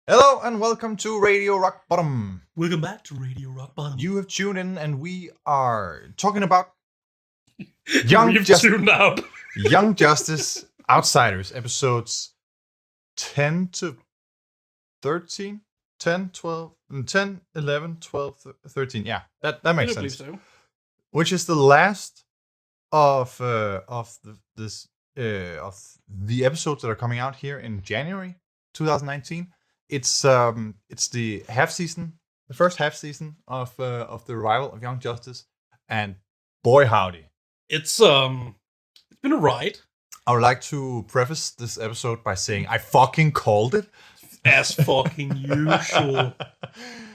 Hello and welcome to Radio Rock Bottom. Welcome back to Radio Rock Bottom. You have tuned in and we are talking about We've tuned out. Young Justice Outsiders, episodes 10 to 13, 10, 12, 10, 11, 12, 13. Yeah, that makes sense. So. Which is the last of the episodes that are coming out here in January 2019. It's the half season, the first half season of the revival of Young Justice, and boy howdy, it's been a ride. I would like to preface this episode by saying I fucking called it, as fucking usual.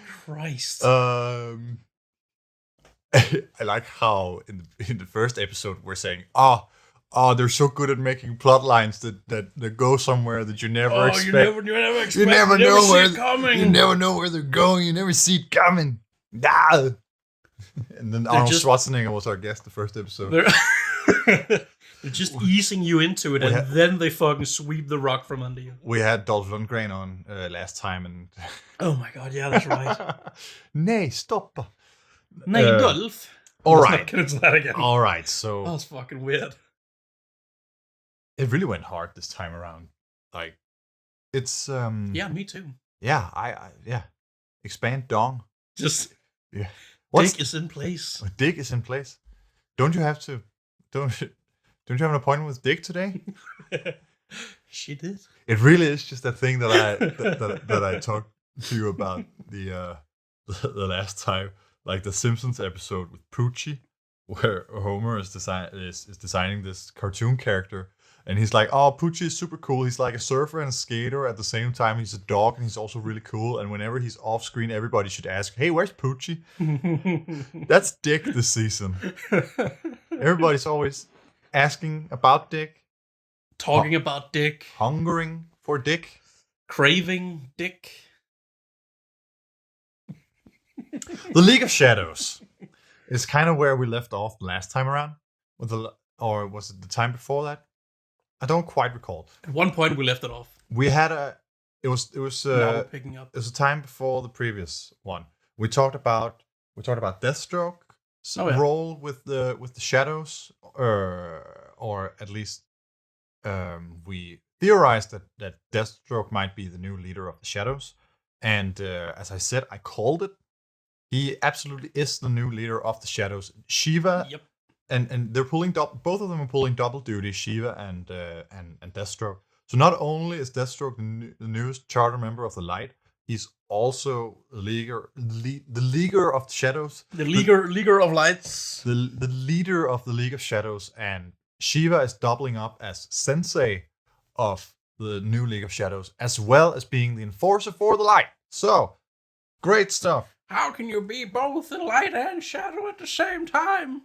Christ. I like how in the first episode we're saying, they're so good at making plot lines that go somewhere that you never expect. You never expect. You never know where it coming. You never know where they're going. You never see it coming. Nah. And then Arnold Schwarzenegger was our guest the first episode. They're just easing you into it, and then they fucking sweep the rock from under you. We had Dolph Lundgren on last time, and oh my god, yeah, that's right. Nej, stoppa. Nej, Dolph. All Let's right. not get into that again. All right, so that was fucking weird. It really went hard this time around. Like, it's yeah, me too. Yeah, I expand dong. Just yeah. Dick is in place. Dick is in place. Don't you have you have an appointment with Dick today? She did. It really is just that thing that I talked to you about the last time, like the Simpsons episode with Poochie, where Homer is designing this cartoon character, and he's like, "Oh, Poochie is super cool. He's like a surfer and a skater at the same time. He's a dog, and he's also really cool. And whenever he's off screen, everybody should ask, hey, where's Poochie?" That's Dick this season. Everybody's always asking about Dick, talking about Dick, hungering for Dick, craving Dick. The League of Shadows is kind of where we left off last time around, or was it the time before that? I don't quite recall. At one point, we left it off. We had it was now we're picking up. It was a time before the previous one. We talked about Deathstroke's role with the Shadows, or at least we theorized that Deathstroke might be the new leader of the Shadows. And as I said, I called it. He absolutely is the new leader of the Shadows. Shiva. Yep. And they're pulling both of them are pulling double duty, Shiva and Deathstroke. So not only is Deathstroke the newest charter member of the Light, he's also the leaguer of the Shadows. The leaguer of Lights. The leader of the League of Shadows, and Shiva is doubling up as sensei of the new League of Shadows, as well as being the enforcer for the Light. So, great stuff. How can you be both the light and shadow at the same time?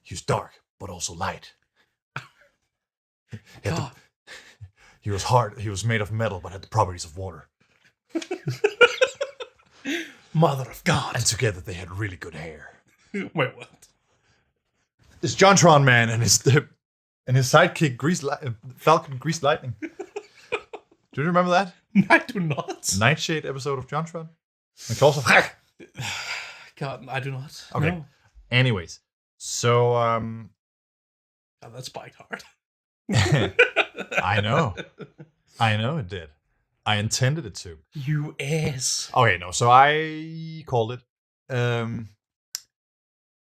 He was dark, but also light. He was hard. He was made of metal, but had the properties of water. Mother of God. And together they had really good hair. Wait, what? It's Jontron Man and his sidekick Falcon Greased Lightning. Do you remember that? I do not. Nightshade episode of Jontron? And Claws of Hack. God, I do not. Okay. No. Anyways, so God, that spiked hard. I know it did. I intended it to. You ass. Okay, no. So I called it.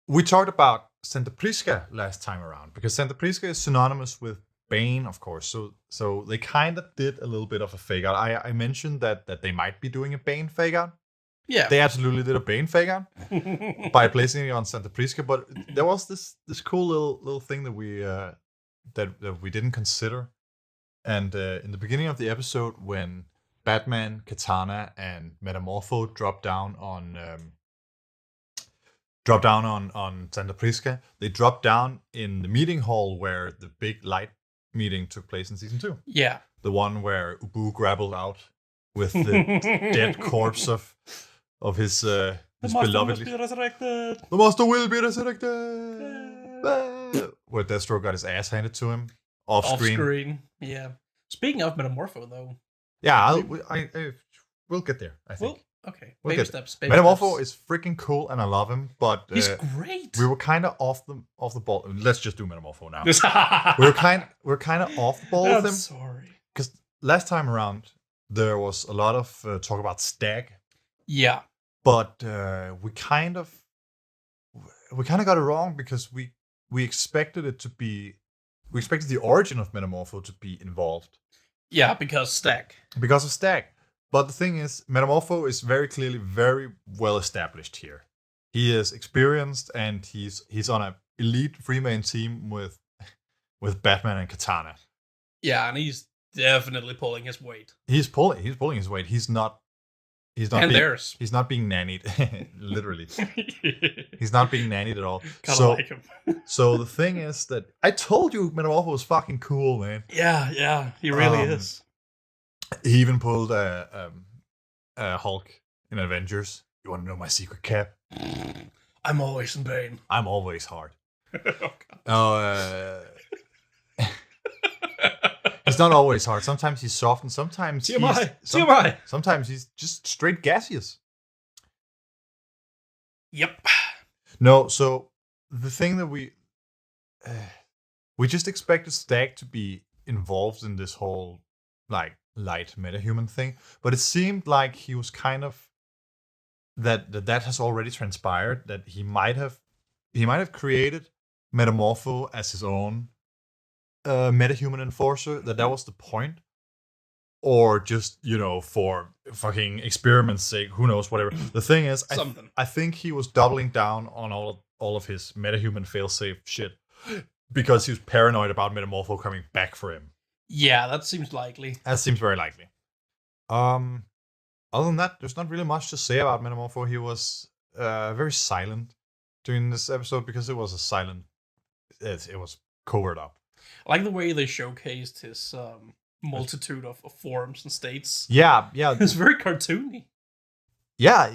We talked about Santa Prisca last time around because Santa Prisca is synonymous with Bane, of course. So they kind of did a little bit of a fake out. I mentioned that they might be doing a Bane fake out. Yeah, they absolutely did a Bane fake out by placing it on Santa Prisca. But there was this cool little thing that we that we didn't consider. And in the beginning of the episode, when Batman, Katana, and Metamorpho drop down on Santa Prisca, they drop down in the meeting hall where the big Light meeting took place in season 2. Yeah, the one where Ubu grappled out with the dead corpse of his beloved. The master will be resurrected. Where Deathstroke got his ass handed to him off screen. Yeah. Speaking of Metamorpho, though. Yeah, we'll get there. I think. Well, okay. We'll Baby get steps. there. Baby Metamorpho steps. is freaking cool, and I love him. But He's great. we were kind of off the ball. Let's just do Metamorpho now. we're we're kind of off the ball with him. Sorry. Because last time around there was a lot of talk about Stag. Yeah. But we kind of got it wrong because we expected it to be. We expected the origin of Metamorpho to be involved. Yeah, because Stag. Because of Stag. But the thing is, Metamorpho is very clearly very well established here. He is experienced and he's on an elite three-man team with Batman and Katana. Yeah, and he's definitely pulling his weight. He's pulling his weight. He's not and theirs. He's not being nannied. Literally. He's not being nannied at all. Kinda like him. So the thing is that I told you Metamorpho was fucking cool, man. Yeah, he really is. He even pulled a Hulk in Avengers. You want to know my secret, Cap? I'm always in pain. I'm always hard. Oh, He's not always hard. Sometimes he's soft, and sometimes TMI. Sometimes he's just straight gaseous. Yep. No, so the thing that we just expected Stag to be involved in this whole like light metahuman thing, but it seemed like he was kind of that has already transpired, that he might have created Metamorpho as his own metahuman enforcer, that was the point, or just for fucking experiment's sake, who knows, whatever. The thing is, I think he was doubling down on all of his metahuman failsafe shit because he was paranoid about Metamorpho coming back for him. Yeah, that seems likely. That seems very likely. Other than that, there's not really much to say about Metamorpho. He was very silent during this episode because it was a silent. It was covered up. I like the way they showcased his multitude of forms and states. Yeah. It's very cartoony. Yeah.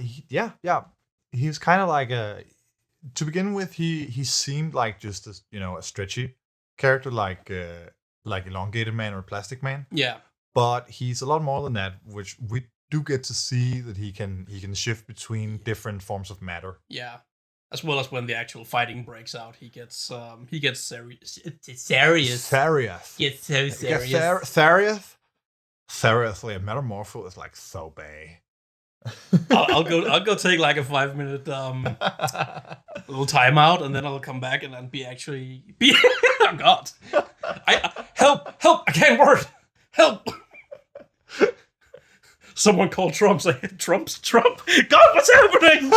He's kind of like to begin with, he seemed like just a stretchy character, like Elongated Man or Plastic Man. Yeah. But he's a lot more than that, which we do get to see that he can shift between different forms of matter. Yeah. As well as when the actual fighting breaks out, he gets serious. Serious. Gets so serious. Serious. Seriously, a Metamorpho is like so bad. I'll go take like a 5-minute little timeout, and then I'll come back and then be oh god, help! I can't word. Help! Someone called Trump. Say Trump. God, what's happening?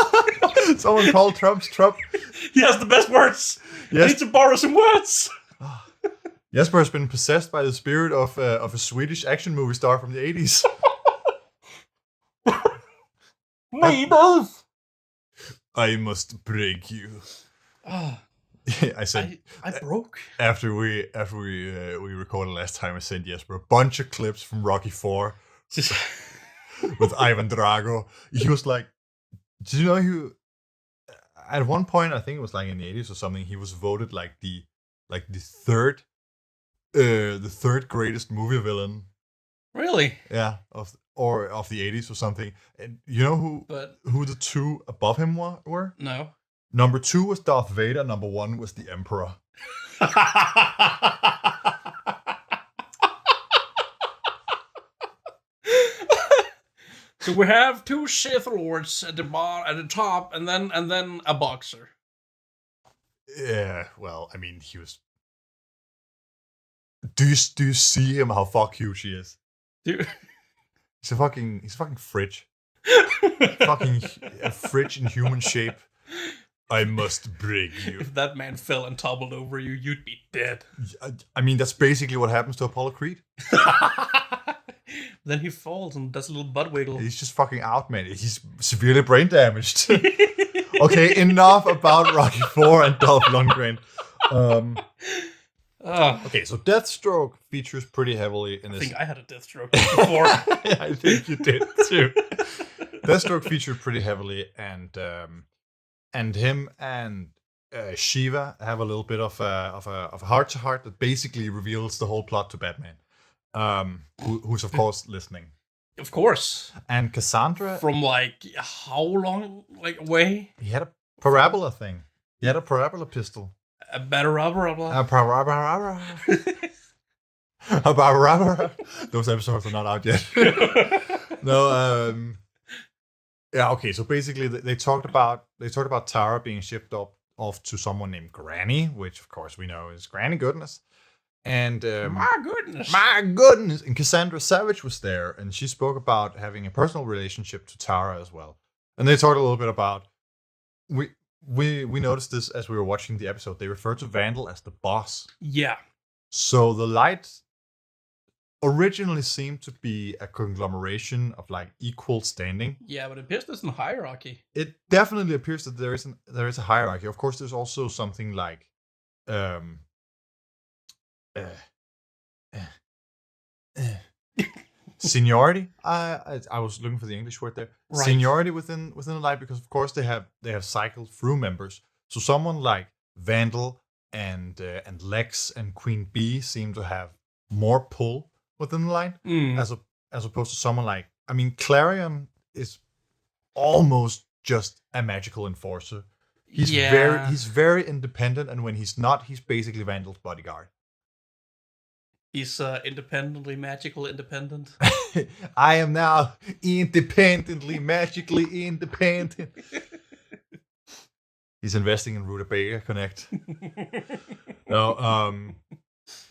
Someone called Trump. He has the best words. Yes. I need to borrow some words. Jesper has been possessed by the spirit of a Swedish action movie star from the 80s. Neighbors! I must break you. I said I broke. After we recorded last time, I sent Jesper a bunch of clips from Rocky IV with Ivan Drago. He was like, did you know at one point, I think it was like in the 80s or something, he was voted like the third greatest movie villain. Really? Yeah, of the 80s or something. And you know who the two above him were? No. Number 2 was Darth Vader. Number 1 was the Emperor. So we have 2 Sith Lords at the top, and then a boxer. Yeah, well, I mean, he was. Do you see him? How huge he is? Dude. He's a fucking fridge. Fucking a fridge in human shape. I must break you. If that man fell and toppled over you, you'd be dead. I mean, that's basically what happens to Apollo Creed. Then he falls and does a little butt wiggle. He's just fucking out, man. He's severely brain damaged. Okay, enough about Rocky IV and Dolph Lundgren. Okay, so Deathstroke features pretty heavily in this. I think I had a Deathstroke before. I think you did too. Deathstroke featured pretty heavily, and him and Shiva have a little bit of a heart-to-heart that basically reveals the whole plot to Batman, who's of course listening. Of course. And Cassandra, From like how long like away? he had a parabola thing. He had a parabola pistol. A better rubber. A parabola. A parabola. Those episodes are not out yet. No. Yeah. Okay. So basically, they talked about Tara being shipped off to someone named Granny, which of course we know is Granny Goodness. And my goodness. And Cassandra Savage was there, and she spoke about having a personal relationship to Tara as well. And they talked a little bit about we noticed this as we were watching the episode. They referred to Vandal as the boss. Yeah. So the Light originally seemed to be a conglomeration of like equal standing. Yeah, but it appears there's a hierarchy. It definitely appears that there is a hierarchy. Of course, there's also something like seniority. I was looking for the English word there. Right. Seniority within the Light, because of course they have cycled through members. So someone like Vandal and Lex and Queen Bee seem to have more pull within the Light, as opposed to someone like, I mean, Clarion is almost just a magical enforcer. He's very independent, and when he's not, he's basically Vandal's bodyguard. He's independently magical independent. I am now independently magically independent. He's investing in Rutabaga Connect. No,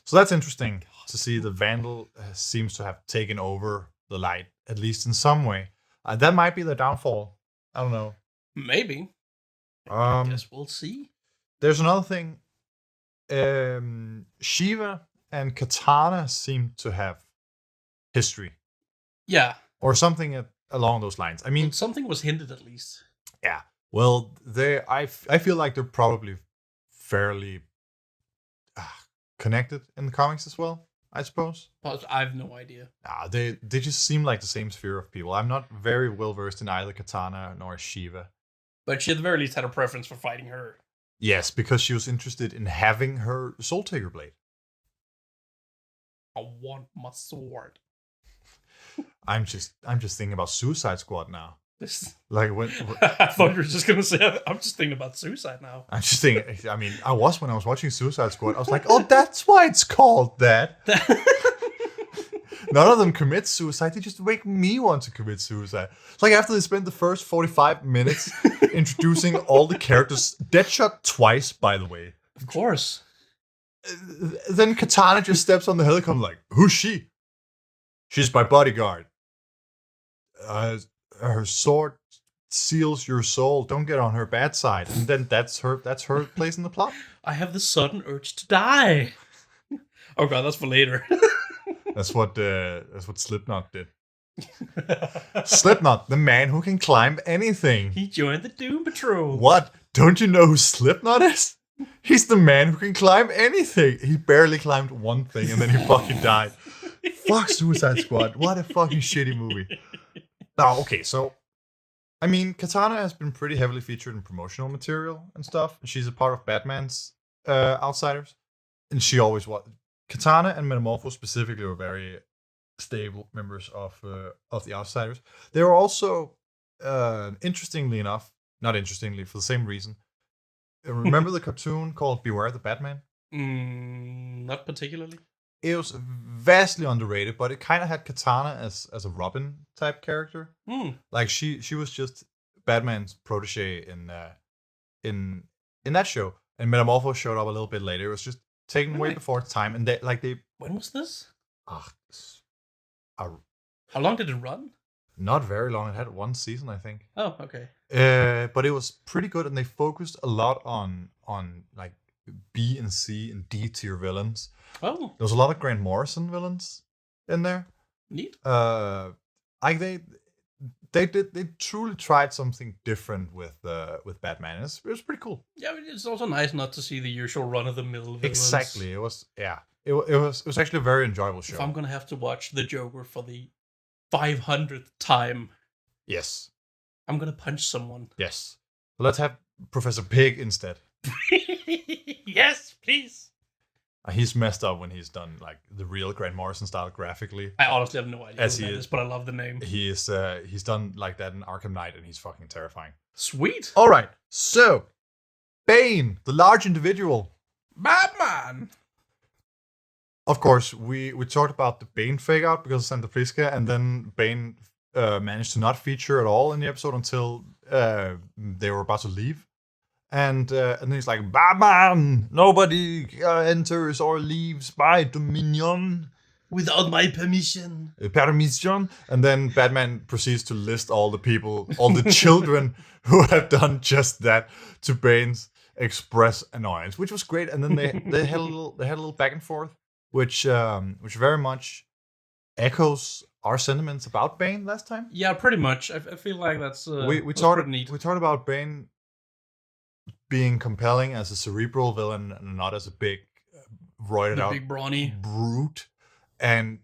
so that's interesting to see that Vandal seems to have taken over the Light, at least in some way. That might be the downfall. I don't know. Maybe. I guess we'll see. There's another thing. Shiva and Katana seem to have history. Yeah. Or something along those lines. I mean, something was hinted at least. Yeah. Well, I feel like they're probably fairly connected in the comics as well, I suppose. But I have no idea. They just seem like the same sphere of people. I'm not very well versed in either Katana nor Shiva. But she at the very least had a preference for fighting her. Yes, because she was interested in having her Soul Taker blade. I want my sword. I'm just thinking about Suicide Squad now. Like when I thought you were just gonna say I'm just thinking about Suicide now. I'm just thinking. I mean, I was when I was watching Suicide Squad. I was like, oh, that's why it's called that. None of them commit suicide. They just make me want to commit suicide. It's like after they spent the first 45 minutes introducing all the characters, Deadshot twice, by the way. Of course. Then Katana just steps on the helicopter like, who's she? She's my bodyguard. Her sword seals your soul. Don't get on her bad side. And then that's her place in the plot. I have the sudden urge to die. Oh god, that's for later. That's what Slipknot did. Slipknot, the man who can climb anything. He joined the Doom Patrol. What? Don't you know who Slipknot is? He's the man who can climb anything. He barely climbed one thing and then he fucking died. Fuck Suicide Squad. What a fucking shitty movie. Now, okay, so I mean, Katana has been pretty heavily featured in promotional material and stuff. She's a part of Batman's Outsiders, and she always was. Katana and Metamorpho specifically were very stable members of the Outsiders. They were also, interestingly enough, not interestingly, for the same reason. Remember the cartoon called Beware the Batman? Not particularly. It was vastly underrated, but it kind of had Katana as a Robin type character. Like she was just Batman's protege in that show, and Metamorpho showed up a little bit later. It was just taken way before its time, and they. When was this? How long did it run? Not very long. It had one season, I think. Oh, okay. But it was pretty good, and they focused a lot on like B and C and D tier villains. Oh, there was a lot of Grant Morrison villains in there. Neat. Like they truly tried something different with Batman. It was pretty cool. Yeah, it's also nice not to see the usual run of the mill villains. Exactly. It was It was actually a very enjoyable show. If I'm gonna have to watch The Joker for the 500th time, yes, I'm gonna punch someone. Yes. Let's have Professor Pig instead. Yes, please. He's messed up when he's done like the real Grant Morrison style graphically. I honestly have no idea As what he that is. is, but I love the name. He's done like that in Arkham Knight, and he's fucking terrifying. Sweet. All right, so Bane, the large individual. Batman. Of course, we talked about the Bane fake out because of Santa Prisca, and then Bane managed to not feature at all in the episode until they were about to leave. And then he's like, Batman, nobody enters or leaves my dominion without my permission. Permission. And then Batman proceeds to list all the people, all the children who have done just that to Bane's express annoyance, which was great. And then they had a little back and forth, which very much echoes our sentiments about Bane last time. Yeah, pretty much. I feel like that's we talked about Bane being compelling as a cerebral villain and not as a big roided out big brawny brute. And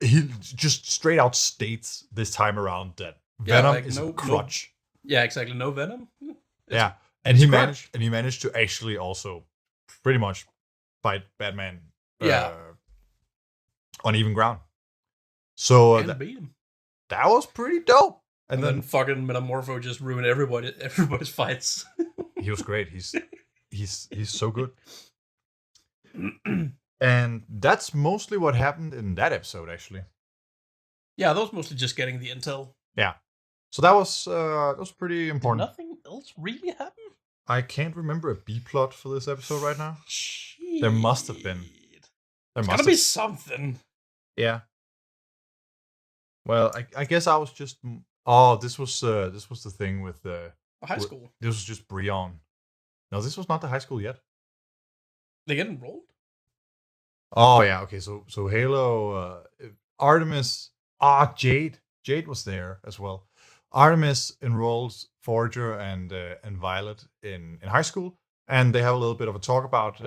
he just straight out states this time around that Venom is a crutch. Yeah, exactly. No Venom. And he managed to actually also pretty much fight Batman on even ground. So beat him. That was pretty dope. And then fucking Metamorpho just ruined everybody's fights. He was great. He's so good. And that's mostly what happened in that episode, actually. Yeah, that was mostly just getting the intel. Yeah. So that was pretty important. Did nothing else really happen? I can't remember a B plot for this episode right now. Shit. There must have been. There's gotta be something. Yeah. Well, I guess I was just. Oh, this was the thing with the high school. This was just Brion. No, this was not the high school yet. They get enrolled. Oh yeah, okay. So Halo, Artemis, Jade was there as well. Artemis enrolls Forger and Violet in high school, and they have a little bit of a talk about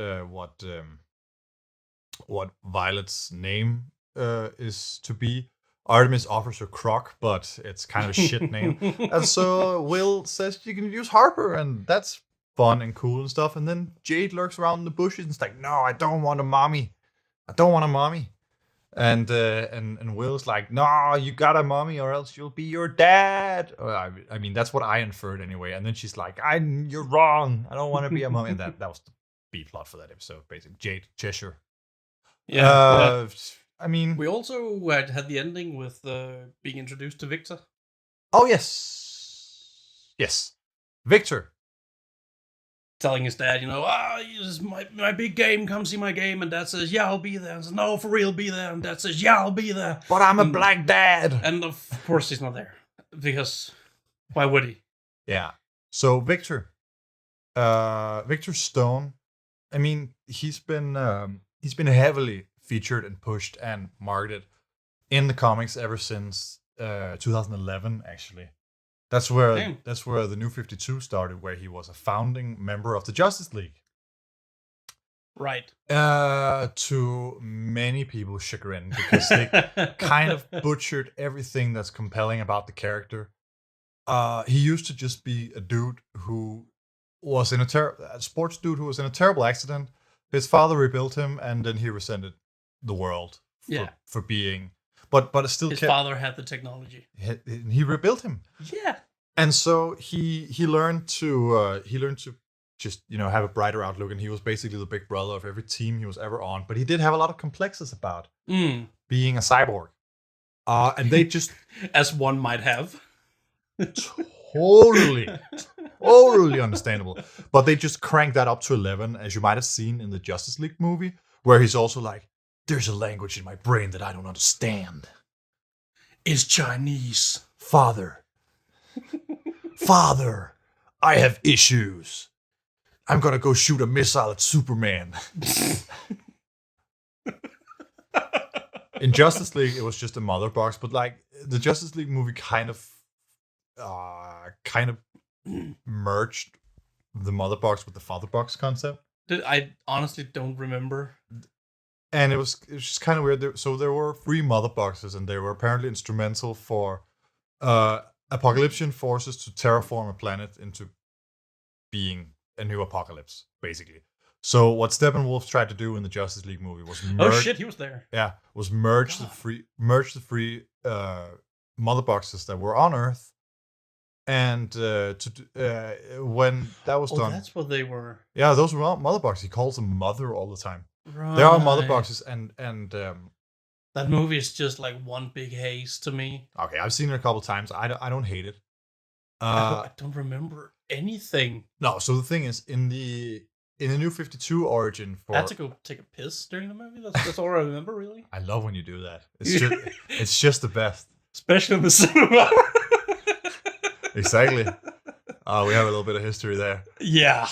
what Violet's name is to be. Artemis offers her Croc, but it's kind of a shit name. And so Will says you can use Harper, and that's fun and cool and stuff. And then Jade lurks around in the bushes and is like, no, I don't want a mommy. I don't want a mommy. And Will's like, no, you got a mommy or else you'll be your dad. I mean, that's what I inferred anyway. And then she's like, you're wrong. I don't want to be a mommy. And that was the B plot for that episode, basically. Jade, Cheshire. Yeah. I mean, we also had the ending with being introduced to Victor. Oh, yes. Victor. Telling his dad, my big game, come see my game. And dad says, yeah, I'll be there. And says, no, for real, be there. And dad says, yeah, I'll be there. But I'm a black dad. And of course he's not there. Because why would he? Yeah. So Victor Stone, I mean, he's been heavily featured and pushed and marketed in the comics ever since 2011, actually. That's where the New 52 started, where he was a founding member of the Justice League. Right. To many people's chagrin, because they kind of butchered everything that's compelling about the character. He used to just be a dude who was in a sports dude who was in a terrible accident. His father rebuilt him, and then he resented the world for being, but still his father had the technology. He rebuilt him. Yeah, and so he learned to just have a brighter outlook, and he was basically the big brother of every team he was ever on. But he did have a lot of complexes about being a cyborg, and they just as one might have. Totally understandable. But they just cranked that up to 11, as you might have seen in the Justice League movie, where he's also like, there's a language in my brain that I don't understand. It's Chinese. Father, I have issues. I'm gonna go shoot a missile at Superman. In Justice League, it was just a mother box, but like the Justice League movie kind of merged the mother box with the father box concept. I honestly don't remember. And it was just kind of weird. So there were 3 mother boxes, and they were apparently instrumental for Apocalyptian forces to terraform a planet into being a new apocalypse, basically. So what Steppenwolf tried to do in the Justice League movie was Oh shit, he was there. Yeah, was merge God. the three mother boxes that were on Earth, and when that was done, That's what they were. Yeah, those were all mother boxes. He calls them mother all the time. Right. They are mother boxes, and that movie is just like one big haze to me. Okay, I've seen it a couple times. I don't hate it. I don't remember anything. No, so the thing is, in the New 52 origin for... I had to go take a piss during the movie. That's all I remember, really. I love when you do that. It's just the best. Especially in the cinema. Exactly. We have a little bit of history there. Yeah.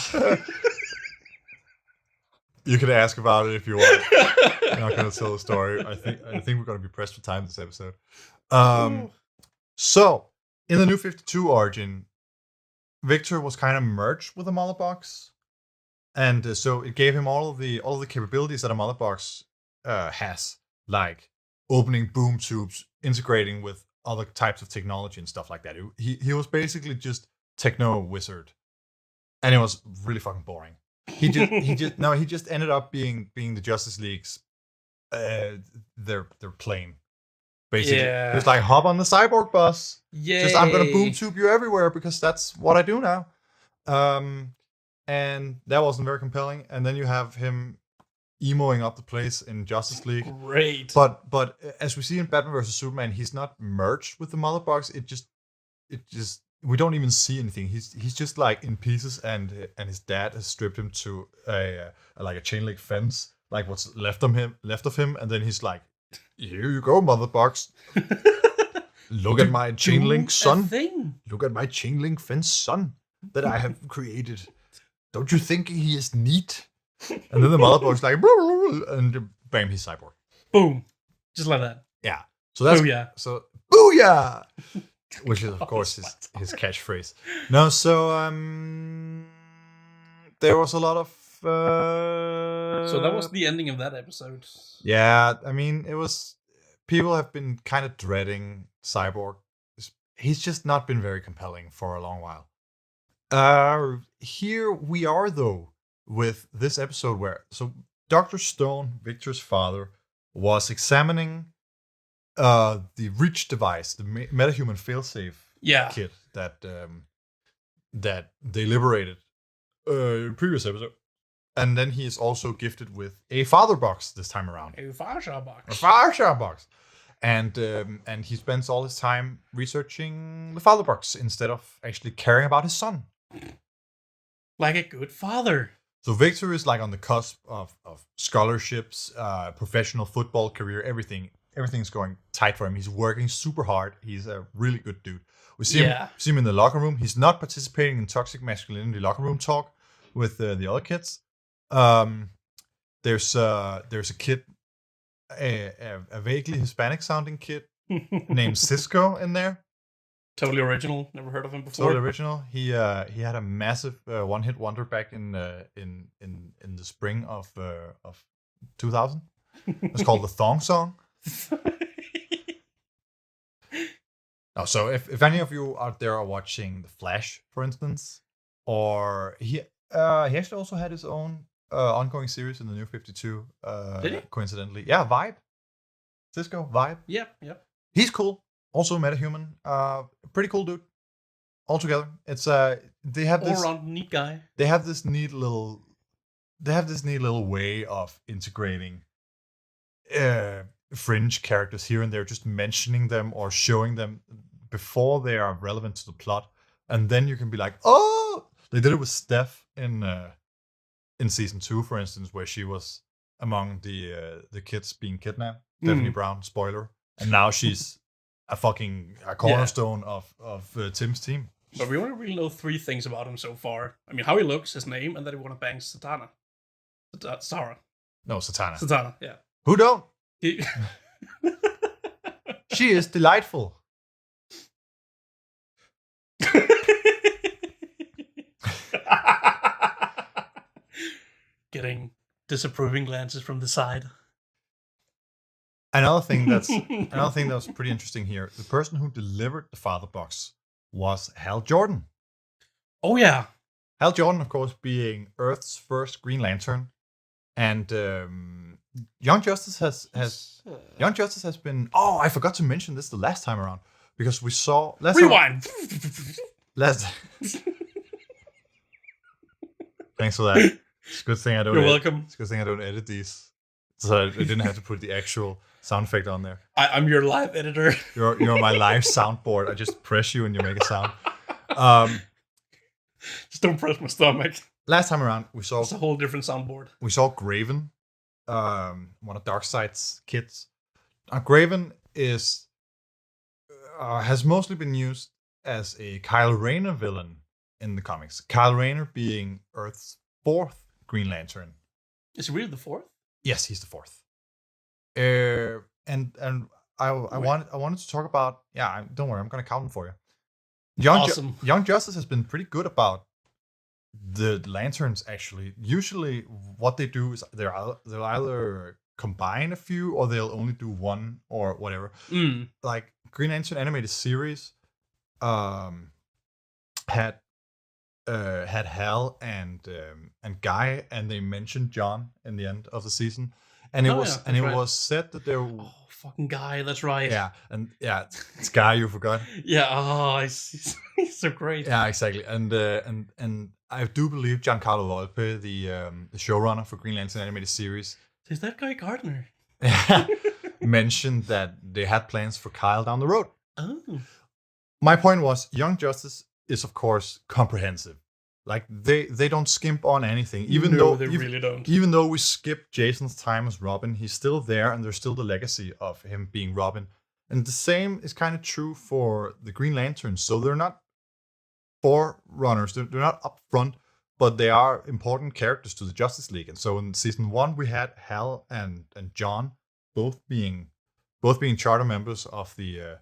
You can ask about it if you want. I'm not going to tell the story. I think we're going to be pressed for time this episode. So, in the New 52 origin, Victor was kind of merged with a mother box. And so it gave him all of the capabilities that a mother box has, like opening boom tubes, integrating with other types of technology and stuff like that. He was basically just techno wizard, and it was really fucking boring. He just ended up being the Justice League's their plane. Basically, it's like hop on the cyborg bus. Yeah, just I'm gonna boom tube you everywhere because that's what I do now. And that wasn't very compelling. And then you have him emoing up the place in Justice League. Great. But as we see in Batman vs Superman, he's not merged with the mother box. It just we don't even see anything. He's just like in pieces, and his dad has stripped him to a chain link fence, like what's left of him, and then he's like, "Here you go, mother box. Look at my chain link son. Look at my chain link fence son that I have created. Don't you think he is neat?" And then the mother box like, and bam, he's cyborg. Boom, just like that. Yeah. So that's booyah. So booyah. Which is, of course, his catchphrase. No, so there was a lot of... So that was the ending of that episode. Yeah, I mean, it was... People have been kind of dreading Cyborg. He's just not been very compelling for a long while. Here we are, though, with this episode where... So Dr. Stone, Victor's father, was examining... the Reach device, the metahuman failsafe kit that they liberated in previous episode, and then he is also gifted with a father box this time around. A father box, and he spends all his time researching the father box instead of actually caring about his son, like a good father. So Victor is like on the cusp of scholarships, professional football career, everything. Everything's going tight for him. He's working super hard. He's a really good dude. We see him in the locker room. He's not participating in toxic masculinity locker room talk with the other kids. There's a kid, a vaguely Hispanic sounding kid named Cisco in there. Totally original. Never heard of him before. Totally original. He had a massive one-hit wonder back in the spring of 2000. It's called the Thong Song. No, so if any of you out there are watching The Flash, for instance, or he actually also had his own ongoing series in the New 52. Did he? Coincidentally, yeah, Vibe, Cisco Vibe. Yep. He's cool. Also metahuman. Pretty cool dude. Altogether, it's they have this all-around neat guy. They have this neat little way of integrating fringe characters here and there, just mentioning them or showing them before they are relevant to the plot, and then you can be like, oh, they did it with Steph in season 2, for instance, where she was among the kids being kidnapped. Stephanie Brown, spoiler, and now she's a cornerstone of Tim's team. But we only really know 3 things about him so far. I mean, how he looks, his name, and that he want to bang Satana. Sarah. No, Satana. Satana, yeah. Who don't? She is delightful. Getting disapproving glances from the side. Another thing that was pretty interesting here. The person who delivered the father box was Hal Jordan. Oh yeah. Hal Jordan, of course, being Earth's first Green Lantern, and Young Justice has been. Oh, I forgot to mention this the last time around because we saw Rewind. Thanks for that. It's a good thing I don't. You're welcome. It's a good thing I don't edit these, so I didn't have to put the actual sound effect on there. I'm your live editor. You're my live soundboard. I just press you and you make a sound. Just don't press my stomach. Last time around, we saw It's a whole different soundboard. We saw Graven, one of Darkseid's kids. Graven has mostly been used as a Kyle Rayner villain in the comics. Kyle Rayner being Earth's 4th Green Lantern. Is he really the 4th? Yes, he's the 4th. And I wanted to talk about. Yeah, don't worry, I'm gonna count them for you. Young Justice has been pretty good about the lanterns. Actually, usually what they do is they'll either combine a few or they'll only do one or whatever. Like Green Lantern animated series had Hal and Guy, and they mentioned John in the end of the season, and it was said that there. Oh, fucking Guy, that's right. Yeah, and it's Guy you forgot. Yeah, he's so great. Yeah, exactly, and I do believe Giancarlo Volpe, the showrunner for Green Lantern animated series, is that Guy Gardner? mentioned that they had plans for Kyle down the road. Oh, my point was, Young Justice is of course comprehensive. Like they don't skimp on anything, even really don't. Even though we skip Jason's time as Robin, he's still there, and there's still the legacy of him being Robin. And the same is kind of true for the Green Lanterns. So they're not forerunners, they're not up front, but they are important characters to the Justice League. And so in season 1, we had Hal and John both being charter members of the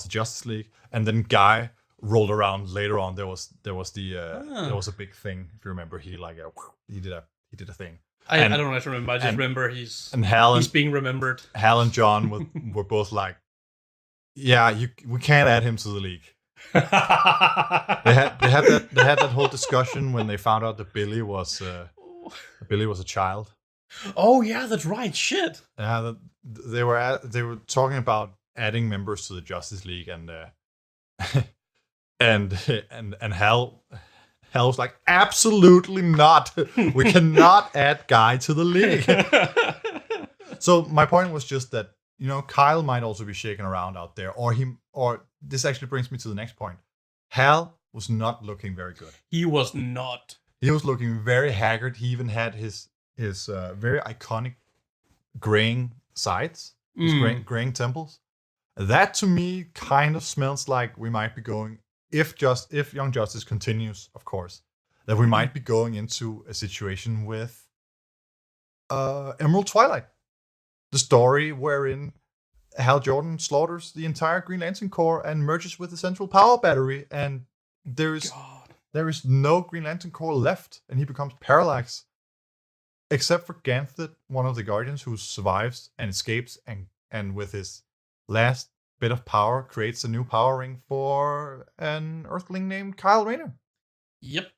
Justice League, and then Guy rolled around later on. There was a big thing, if you remember. He did a thing. I don't know if I remember. I just remember he's being remembered. Hal and John were both like, yeah, we can't add him to the league. they had that whole discussion when they found out that Billy was a child. Oh yeah, that's right. Shit. Yeah, they were talking about adding members to the Justice League, and and Hal was like, absolutely not. We cannot add Guy to the league. So my point was just that, Kyle might also be shaking around out there, or this actually brings me to the next point. Hal was not looking very good. He was not. He was looking very haggard. He even had his very iconic graying sides, his graying temples. That to me kind of smells like we might be going, if Young Justice continues, of course, that we might be going into a situation with Emerald Twilight, the story wherein Hal Jordan slaughters the entire Green Lantern Corps and merges with the Central Power Battery, and there is no Green Lantern Corps left, and he becomes Parallax, except for Ganthet, one of the Guardians, who survives and escapes, and with his last bit of power creates a new power ring for an Earthling named Kyle Rayner. Yep.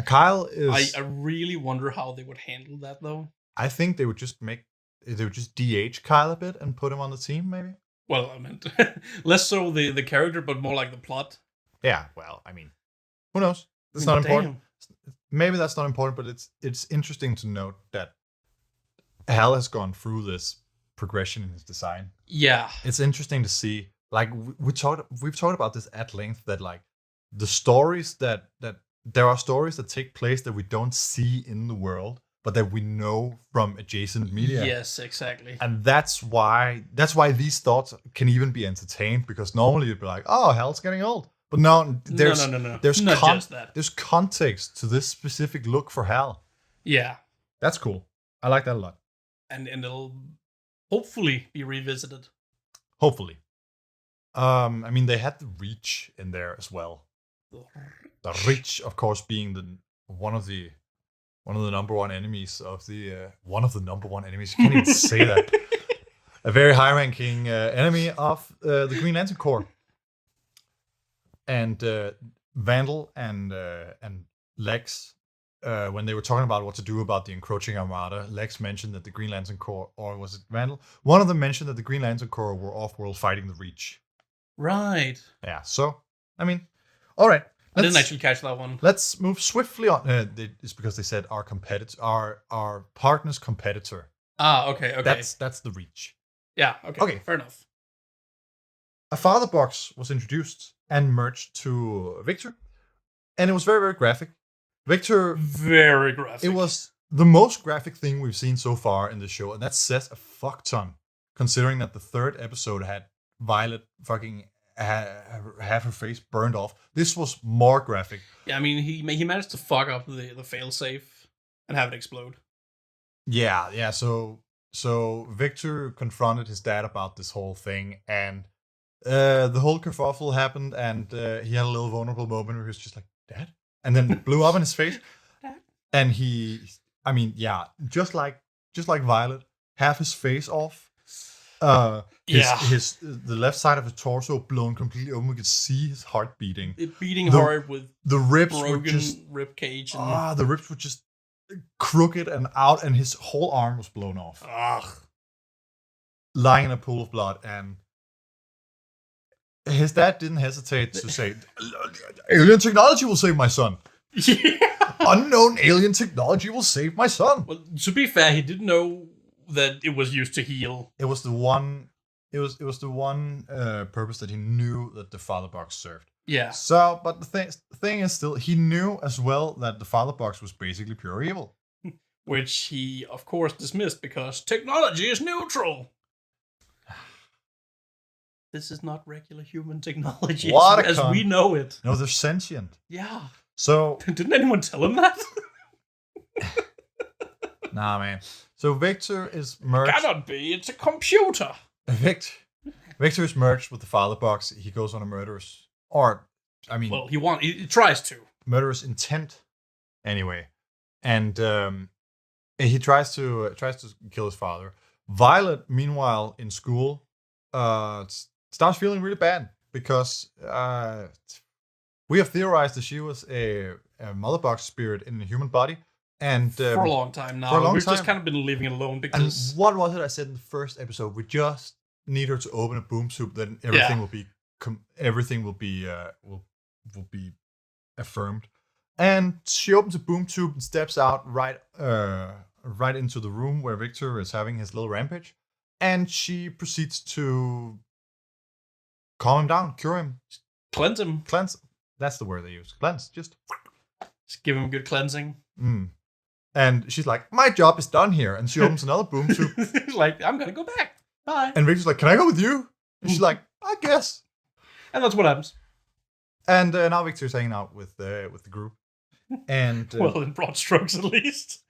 Kyle is. I really wonder how they would handle that, though. I think they would just DH Kyle a bit and put him on the team, maybe. Well, I meant less so the character, but more like the plot. Yeah. Well, I mean, who knows? That's not important. Maybe that's not important, but it's interesting to note that Hal has gone through this progression in his design. Yeah, it's interesting to see. Like we've talked about this at length, that like the stories that there are stories that take place that we don't see in the world, but that we know from adjacent media. Yes, exactly. And that's why these thoughts can even be entertained, because normally you'd be like, oh, Hal's getting old. But no, there's there's context to this specific look for Hal. Yeah, that's cool. I like that a lot. And it'll hopefully be revisited. Hopefully. I mean, they had the Reach in there as well. The Reach, of course, being one of the number one enemies of the one of the number one enemies. You can't even say that. A very high-ranking enemy of the Green Lantern Corps. And Vandal and Lex, when they were talking about what to do about the encroaching armada, Lex mentioned that the Green Lantern Corps, or was it Vandal? One of them mentioned that the Green Lantern Corps were off-world fighting the Reach. Right. Yeah, so, I mean, all right. I didn't actually catch that one. Let's move swiftly on. It's because they said our competitor, our partner's competitor. Okay. That's the Reach. Yeah, okay. Fair enough. A father box was introduced and merged to Victor, and it was very, very graphic. Victor... Very graphic. It was the most graphic thing we've seen so far in the show, and that says a fuck ton, considering that the third episode had Violet fucking have her face burned off. This was more graphic. Yeah, I mean, he managed to fuck up the failsafe and have it explode. Yeah. So Victor confronted his dad about this whole thing, and the whole kerfuffle happened, and he had a little vulnerable moment where he was just like, "Dad," and then blew up in his face. And just like Violet, half his face off. The left side of his torso blown completely open. We could see his heart beating. Beating hard with the ribs broken were just rib cage. The ribs were just crooked and out, and his whole arm was blown off. Lying in a pool of blood, and his dad didn't hesitate to say, "Alien technology will save my son." Yeah. Unknown alien technology will save my son. Well, to be fair, he didn't know that it was used to heal. It was the one. It was the one purpose that he knew that the father box served. Yeah. So, but the thing is still, he knew as well that the father box was basically pure evil, which he, of course, dismissed because technology is neutral. This is not regular human technology as we know it. No, they're sentient. Yeah. So didn't anyone tell him that? Nah, man. So Victor is merged. Cannot be. It's a computer. Victor is merged with the father box. He goes on a murderous, he tries to murderous intent, anyway, and he tries to kill his father. Violet, meanwhile, in school, starts feeling really bad because we have theorized that she was a mother box spirit in a human body. And for a long time now. We've just kind of been leaving it alone because... And what was it I said in the first episode? We just need her to open a boom tube, then everything will be affirmed. And she opens a boom tube and steps out right into the room where Victor is having his little rampage. And she proceeds to calm him down, cure him. Cleanse him. Cleanse. That's the word they use. Cleanse. Just give him a good cleansing. And she's like, "My job is done here." And she opens another boom tube. Like, "I'm going to go back. Bye." And Victor's like, "Can I go with you?" And she's like, "I guess." And that's what happens. And now Victor's hanging out with the group. And well, in broad strokes at least.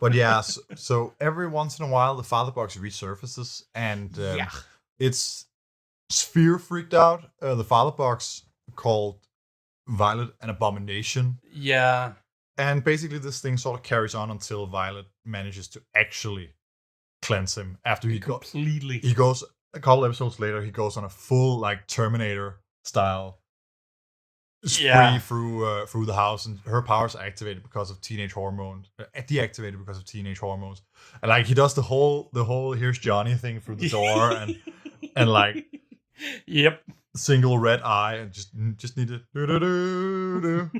But yeah, so every once in a while, the father box resurfaces. And it's Sphere freaked out. The father box called Violet an abomination. Yeah. And basically this thing sort of carries on until Violet manages to actually cleanse him. After he goes a couple episodes later, he goes on a full like Terminator style spree through the house, and her powers are activated because of teenage hormones. Deactivated because of teenage hormones. And like he does the whole "here's Johnny" thing through the door and like yep. Single red eye and just need to do.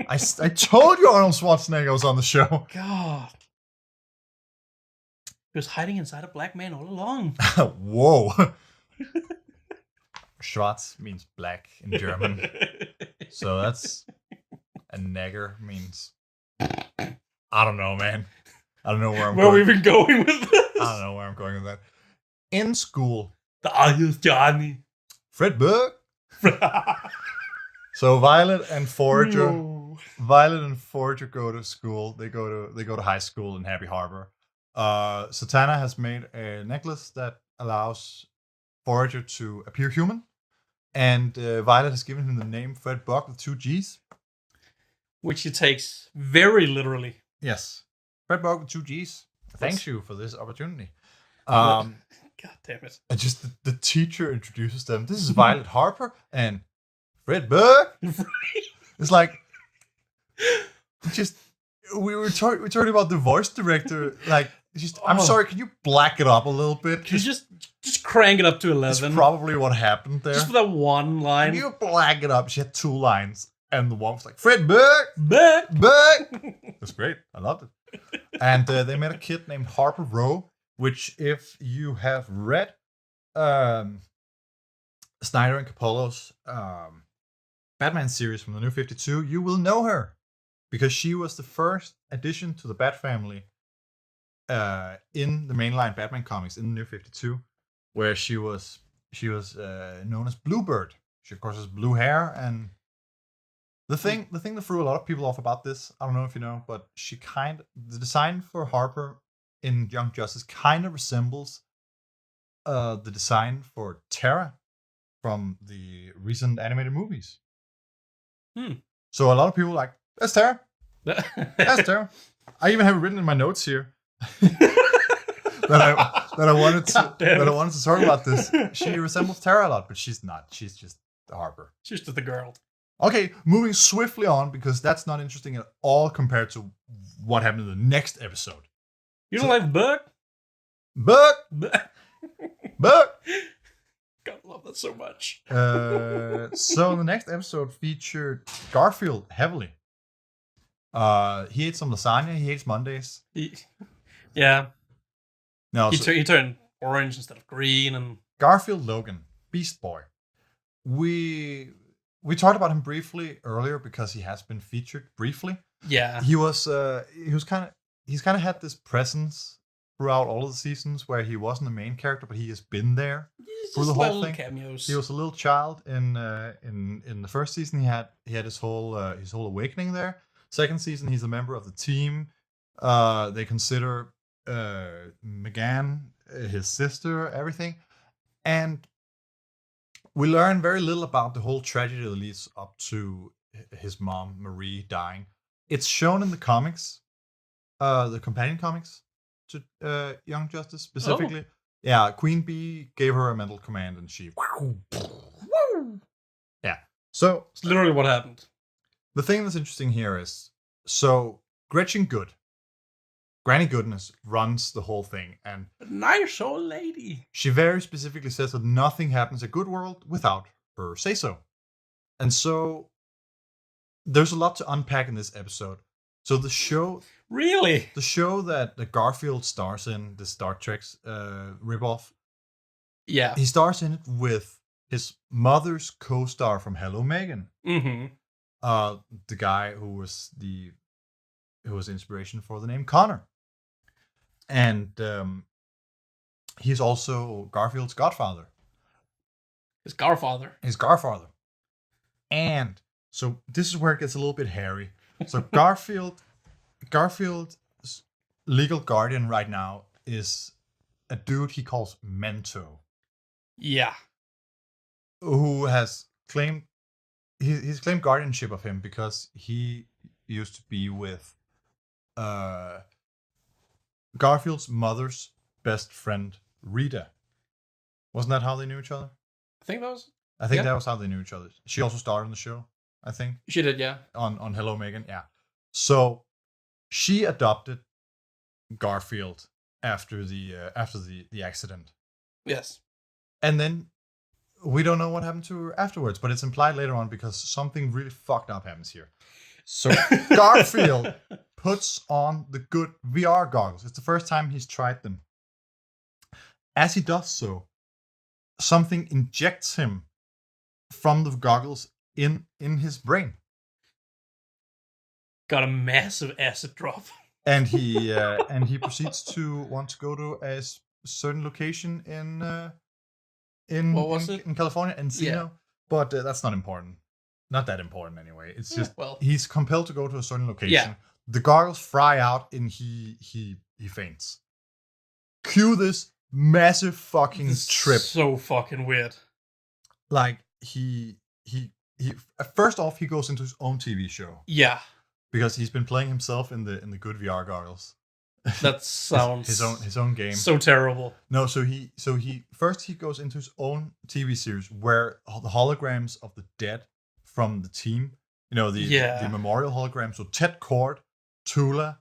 I told you Arnold Schwarzenegger was on the show. God. He was hiding inside a black man all along. Whoa. Schwarz means black in German. So that's... A nagger means... I don't know, man. I don't know where I'm going. Where we've been going with this? I don't know where I'm going with that. In school... Here's Johnny. Fred Burke. So Violet and Forager go to school. They go to high school in Happy Harbor. Satana has made a necklace that allows Forager to appear human, and Violet has given him the name Fred Buck with 2 G's, which he takes very literally. Yes, Fred Buck with 2 G's. Thanks you for this opportunity. God damn it. And just the teacher introduces them. This is Violet Harper and Fred Burke. It's like, Just we're talking about the voice director. Like, I'm sorry, can you black it up a little bit? Can you just crank it up to 11? It's probably what happened there. Just for that one line. Can you black it up? She had 2 lines, and the one was like, Fred Burke! Back! That's great. I loved it. And they met a kid named Harper Row, which, if you have read Snyder and Capullo's Batman series from the New 52, you will know her. Because she was the first addition to the Bat family in the mainline Batman comics in the New 52, where she was known as Bluebird. She of course has blue hair, and the thing that threw a lot of people off about this, I don't know if you know, but the design for Harper in Young Justice kind of resembles the design for Terra from the recent animated movies. So a lot of people are like, that's Terra. That's Terra. I even have it written in my notes here that I wanted to talk about this. She resembles Terra a lot, but she's not. She's just Harper. She's just the girl. Okay, moving swiftly on, because that's not interesting at all compared to what happened in the next episode. You don't like Buck? Buck. God, I love that so much. So the next episode featured Garfield heavily. He ate some lasagna. He hates Mondays. Yeah. No, he turned orange instead of green, and Garfield Logan, Beast Boy. We talked about him briefly earlier because he has been featured briefly. Yeah. He's kind of had this presence throughout all of the seasons where he wasn't the main character, but he has been there for the whole thing. Cameos. He was a little child in the first season. He had his whole awakening there. Second season, he's a member of the team. They consider McGann his sister, everything, and we learn very little about the whole tragedy that leads up to his mom Marie dying. It's shown in the comics, the companion comics to Young Justice specifically. Oh. Yeah, Queen Bee gave her a mental command, and she. Yeah. So it's literally what happened. The thing that's interesting here is, so Gretchen Good, Granny Goodness, runs the whole thing, and a nice old lady. She very specifically says that nothing happens in Good World without her say so. And so there's a lot to unpack in this episode. So the show, the show that Garfield stars in, the Star Trek's ripoff, yeah, he stars in it with his mother's co-star from Hello Megan. Mm-hmm. The guy who was inspiration for the name Connor. And he's also Garfield's godfather. His godfather. And so this is where it gets a little bit hairy. So Garfield's legal guardian right now is a dude he calls Mento. Yeah. Who has claimed he's claimed guardianship of him because he used to be with Garfield's mother's best friend, Rita. Wasn't that how they knew each other? I think that was how they knew each other. She also starred on the show, I think. She did, yeah. On Hello Megan, yeah. So she adopted Garfield after the accident. Yes. And then we don't know what happened to her afterwards, but it's implied later on because something really fucked up happens here. So Garfield puts on the good VR goggles. It's the first time he's tried them. As he does so, something injects him from the goggles in his brain. Got a massive acid drop. And he proceeds to want to go to a certain location in California, Encino. Yeah. But that's not important. Not that important anyway. It's just he's compelled to go to a certain location. Yeah. The goggles fry out and he faints. Cue this massive fucking trip. So fucking weird. Like he first off he goes into his own TV show. Yeah. Because he's been playing himself in the good VR goggles. That sounds his own game. So terrible. No, so he first goes into his own TV series where the holograms of the dead from the team the memorial hologram. So Ted Kord, Tula,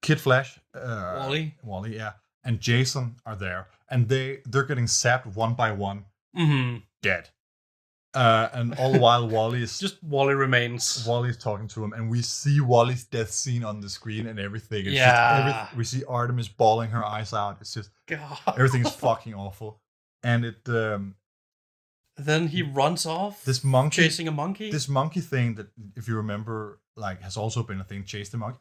Kid Flash, Wally, yeah, and Jason are there, and they're getting zapped one by one, dead. And all the while, Wally is just Wally remains. Wally's talking to him, and we see Wally's death scene on the screen and everything. It's just we see Artemis bawling her eyes out. It's just everything's fucking awful, and it. Then he runs off. This monkey chasing a monkey. This monkey thing that, if you remember, like has also been a thing. Chase the monkey.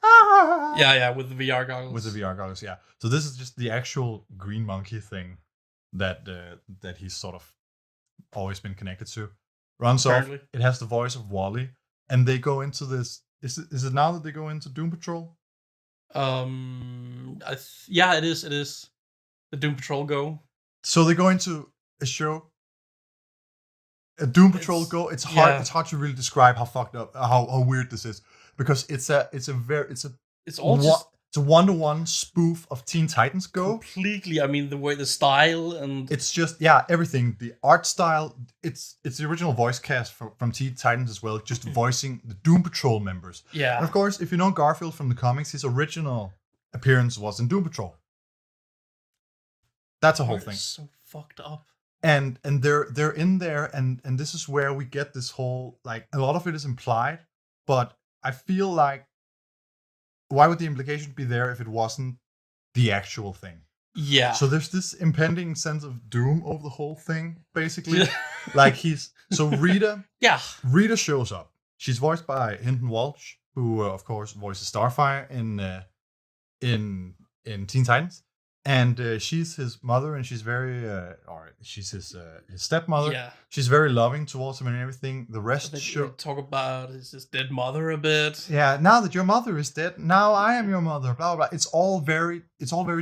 Yeah, with the VR goggles. With the VR goggles, yeah. So this is just the actual green monkey thing that he's sort of always been connected to. Runs off. It has the voice of Wally, and they go into this. Is it now that they go into Doom Patrol? Yeah, it is. It is. The Doom Patrol go. So they go into a show. A Doom Patrol go. It's hard. Yeah. It's hard to really describe how fucked up, how weird this is, because it's a 1-to-1 spoof of Teen Titans Go. Completely. I mean, the way, the style, and it's just everything. The art style. It's the original voice cast from Teen Titans as well, just voicing the Doom Patrol members. Yeah. And of course, if you know Garfield from the comics, his original appearance was in Doom Patrol. That's a whole thing. So fucked up. And they're in there, and this is where we get this whole, like, a lot of it is implied, but I feel like, why would the implication be there if it wasn't the actual thing? Yeah. So there's this impending sense of doom over the whole thing, basically. Like Rita. Yeah. Rita shows up. She's voiced by Hinton Walsh, who of course voices Starfire in Teen Titans. And she's his mother, and she's very, she's his stepmother. Yeah. She's very loving towards him and everything. The rest they talk about his dead mother a bit. Yeah, now that your mother is dead, now I am your mother. Blah blah blah. It's all very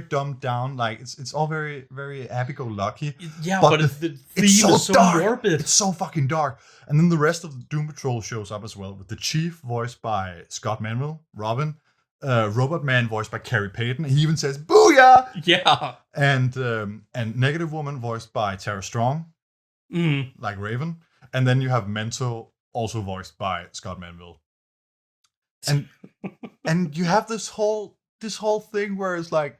dumbed down. Like it's all very very happy-go-lucky. Yeah, but the theme is so dark. Morbid. It's so fucking dark. And then the rest of the Doom Patrol shows up as well, with the Chief voiced by Scott Manville, Robin. Robot Man voiced by Carrie Payton. He even says "Booyah!" Yeah. And Negative Woman voiced by Tara Strong, like Raven. And then you have Mento, also voiced by Scott Manville. And you have this whole thing where it's like,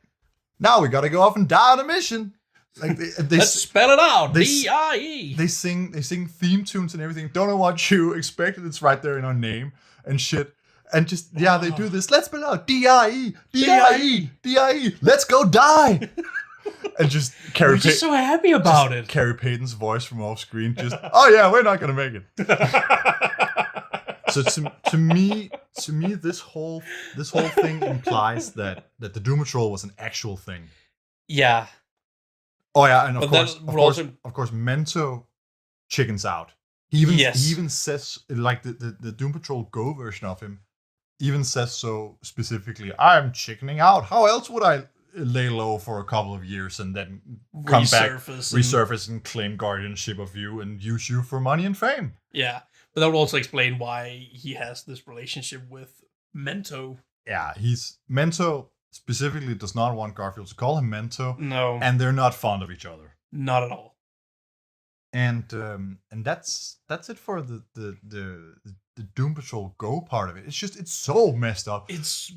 now we gotta go off and die on a mission. Like let's spell it out. D-I-E. They sing theme tunes and everything. Don't know what you expected. It's right there in our name and shit. And just, they do this. Let's spell out D-I-E, D-I-E, D-I-E. Let's go die. And just Carrie Payton. We're just so happy about it. Carrie Payton's voice from off screen. Just, oh yeah, we're not going to make it. So to me, this whole thing implies that the Doom Patrol was an actual thing. Yeah. Oh yeah, and of course, Mento chickens out. He even says, like, the Doom Patrol Go version of him even says so specifically, I'm chickening out. How else would I lay low for a couple of years and then come back, resurface and claim guardianship of you and use you for money and fame? Yeah, but that would also explain why he has this relationship with Mento. Yeah, Mento specifically does not want Garfield to call him Mento. No. And they're not fond of each other. Not at all. And that's it for the Doom Patrol Go part of it. It's so messed up. It's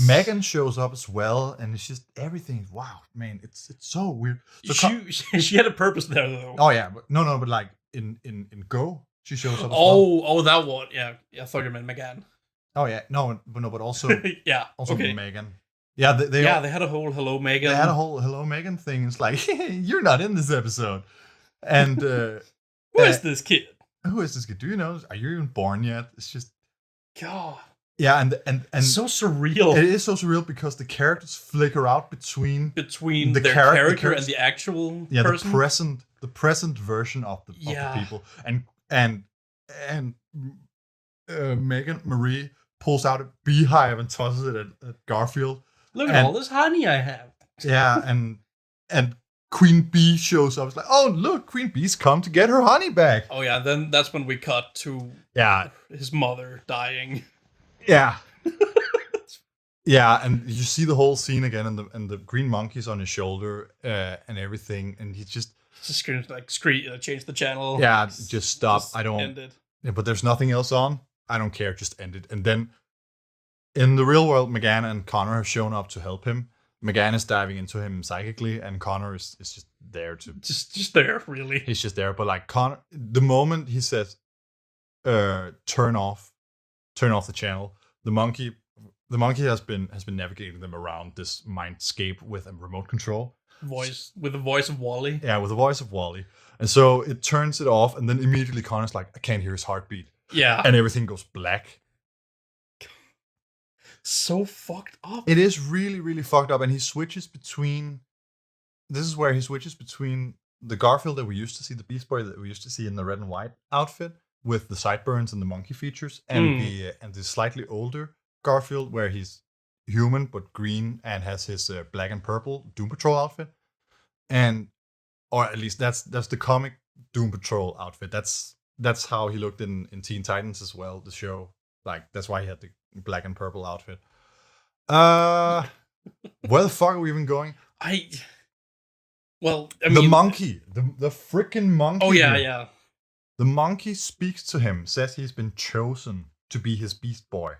Megan shows up as well, and it's just everything. Wow, man, it's so weird. So she had a purpose there though. Oh yeah, but no, but like in Go, she shows up. As well. That one, yeah. I thought you meant Megan. Oh yeah, but also also okay. Megan. Yeah, they had a whole Hello Megan. They had a whole Hello Megan thing. It's like, you're not in this episode. And who is this kid? Who is this kid? Do you know? Are you even born yet? It's just God. Yeah, and so surreal. It is so surreal because the characters flicker out between their character and the actual person. the present version of the people. And Megan Marie pulls out a beehive and tosses it at Garfield. Look at all this honey I have. Yeah, and Queen Bee shows up. It's like, oh look, Queen Bee's come to get her honey back. Oh yeah, then that's when we cut to his mother dying. Yeah. Yeah, and you see the whole scene again, and the green monkey's on his shoulder and everything, and he's just Just gonna like change the channel. Yeah, just stop. Just I don't. end it. Yeah, but there's nothing else on. I don't care. Just end it. And then in the real world, McGann and Connor have shown up to help him. McGann is diving into him psychically, and Connor is just there to. Just there, really. He's just there. But like Connor, the moment he says, turn off the channel, the monkey has been navigating them around this mindscape with a remote control. With the voice of Wally. Yeah, with the voice of Wally. And so it turns it off, and then immediately Connor's like, I can't hear his heartbeat. Yeah. And everything goes black. So fucked up. It is really, really fucked up, and he switches between... This is where he switches between the Garfield that we used to see, the Beast Boy that we used to see in the red and white outfit, with the sideburns and the monkey features, and the slightly older Garfield, where he's human but green and has his black and purple Doom Patrol outfit, or at least that's the comic Doom Patrol outfit. That's how he looked in Teen Titans as well, the show. Like that's why he had the black and purple outfit. Where the fuck are we even going? The monkey, the freaking monkey. Oh yeah. The monkey speaks to him, says he's been chosen to be his Beast Boy.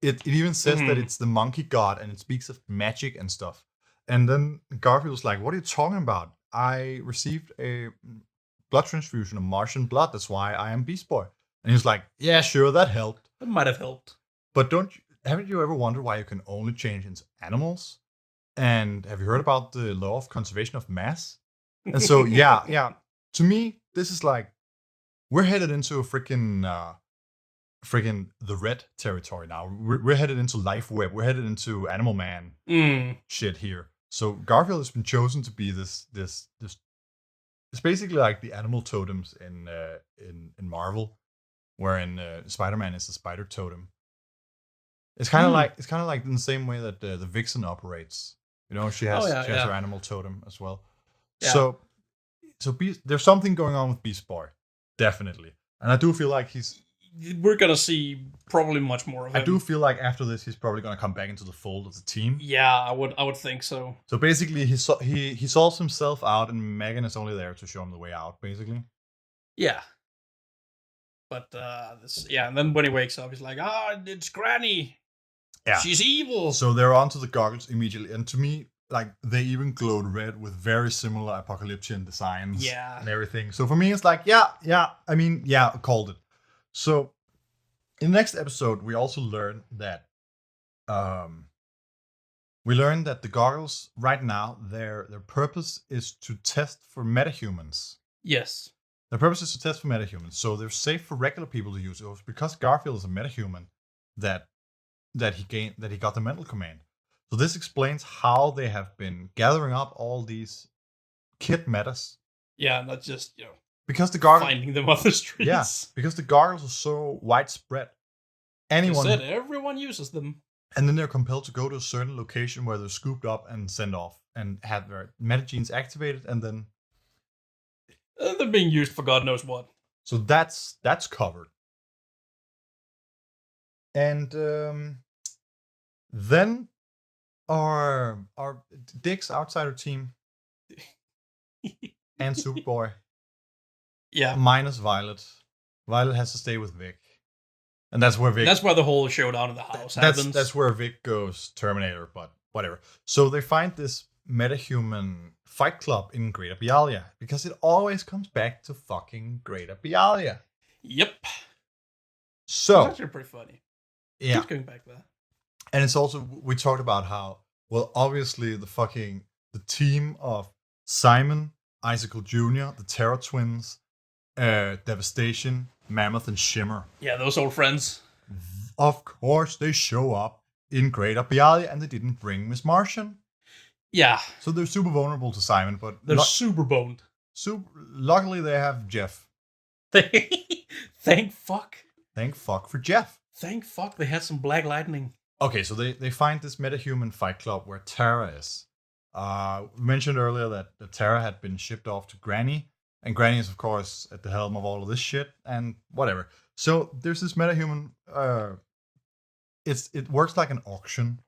It even says that it's the monkey god, and it speaks of magic and stuff. And then Garfield's like, what are you talking about? I received a blood transfusion of Martian blood. That's why I am Beast Boy. And he's like, yeah, sure, that helped. That might have helped. But haven't you ever wondered why you can only change into animals? And have you heard about the law of conservation of mass? And so, yeah. To me, this is like, we're headed into a freaking the red territory now. We're headed into Life Web. We're headed into Animal Man shit here. So Garfield has been chosen to be this. It's basically like the animal totems in Marvel, wherein Spider-Man is the spider totem. It's kind of like in the same way that the Vixen operates. You know, she has her animal totem as well. Yeah. So there's something going on with Beast Boy, definitely, and I do feel like we're gonna see probably much more of him. I do feel like after this, he's probably gonna come back into the fold of the team. Yeah, I would think so. So basically, he solves himself out, and Megan is only there to show him the way out. Basically. Yeah. But and then when he wakes up, he's like, it's Granny. Yeah. She's evil. So they're onto the goggles immediately, and to me, like they even glowed red with very similar apocalyptic designs. Yeah. And everything. So for me, it's like, I called it. So, in the next episode, we also learn that the goggles right now their purpose is to test for metahumans. Yes. Their purpose is to test for metahumans, so they're safe for regular people to use. It was because Garfield is a metahuman that he got the mental command. So this explains how they have been gathering up all these kid metas. Yeah, not just because the goggles finding them off the streets. Yeah, because the goggles are so widespread. Everyone uses them. And then they're compelled to go to a certain location where they're scooped up and sent off and have their metagenes activated, and then they're being used for God knows what. So that's covered. And then our Dick's Outsider team and Superboy. Yeah. Minus Violet. Violet has to stay with Vic. And that's where the whole showdown in the house happens. That's where Vic goes Terminator, but whatever. So they find this metahuman fight club in Greater Bialia, because it always comes back to fucking Greater Bialia. Yep. So it's actually pretty funny. Yeah. Keep going back there. And it's also, we talked about how, well, obviously the team of Simon, Icicle Jr., the Terror Twins, Devastation, Mammoth, and Shimmer. Yeah, those old friends. Of course, they show up in Greater Bialia, and they didn't bring Miss Martian. Yeah. So they're super vulnerable to Simon, but they're super boned. Luckily, they have Jeff. Thank fuck. Thank fuck for Jeff. Thank fuck they had some black lightning. Okay, so they find this metahuman fight club where Tara is. We mentioned earlier that Tara had been shipped off to Granny, and Granny is, of course, at the helm of all of this shit, and whatever. So there's this metahuman. It works like an auction.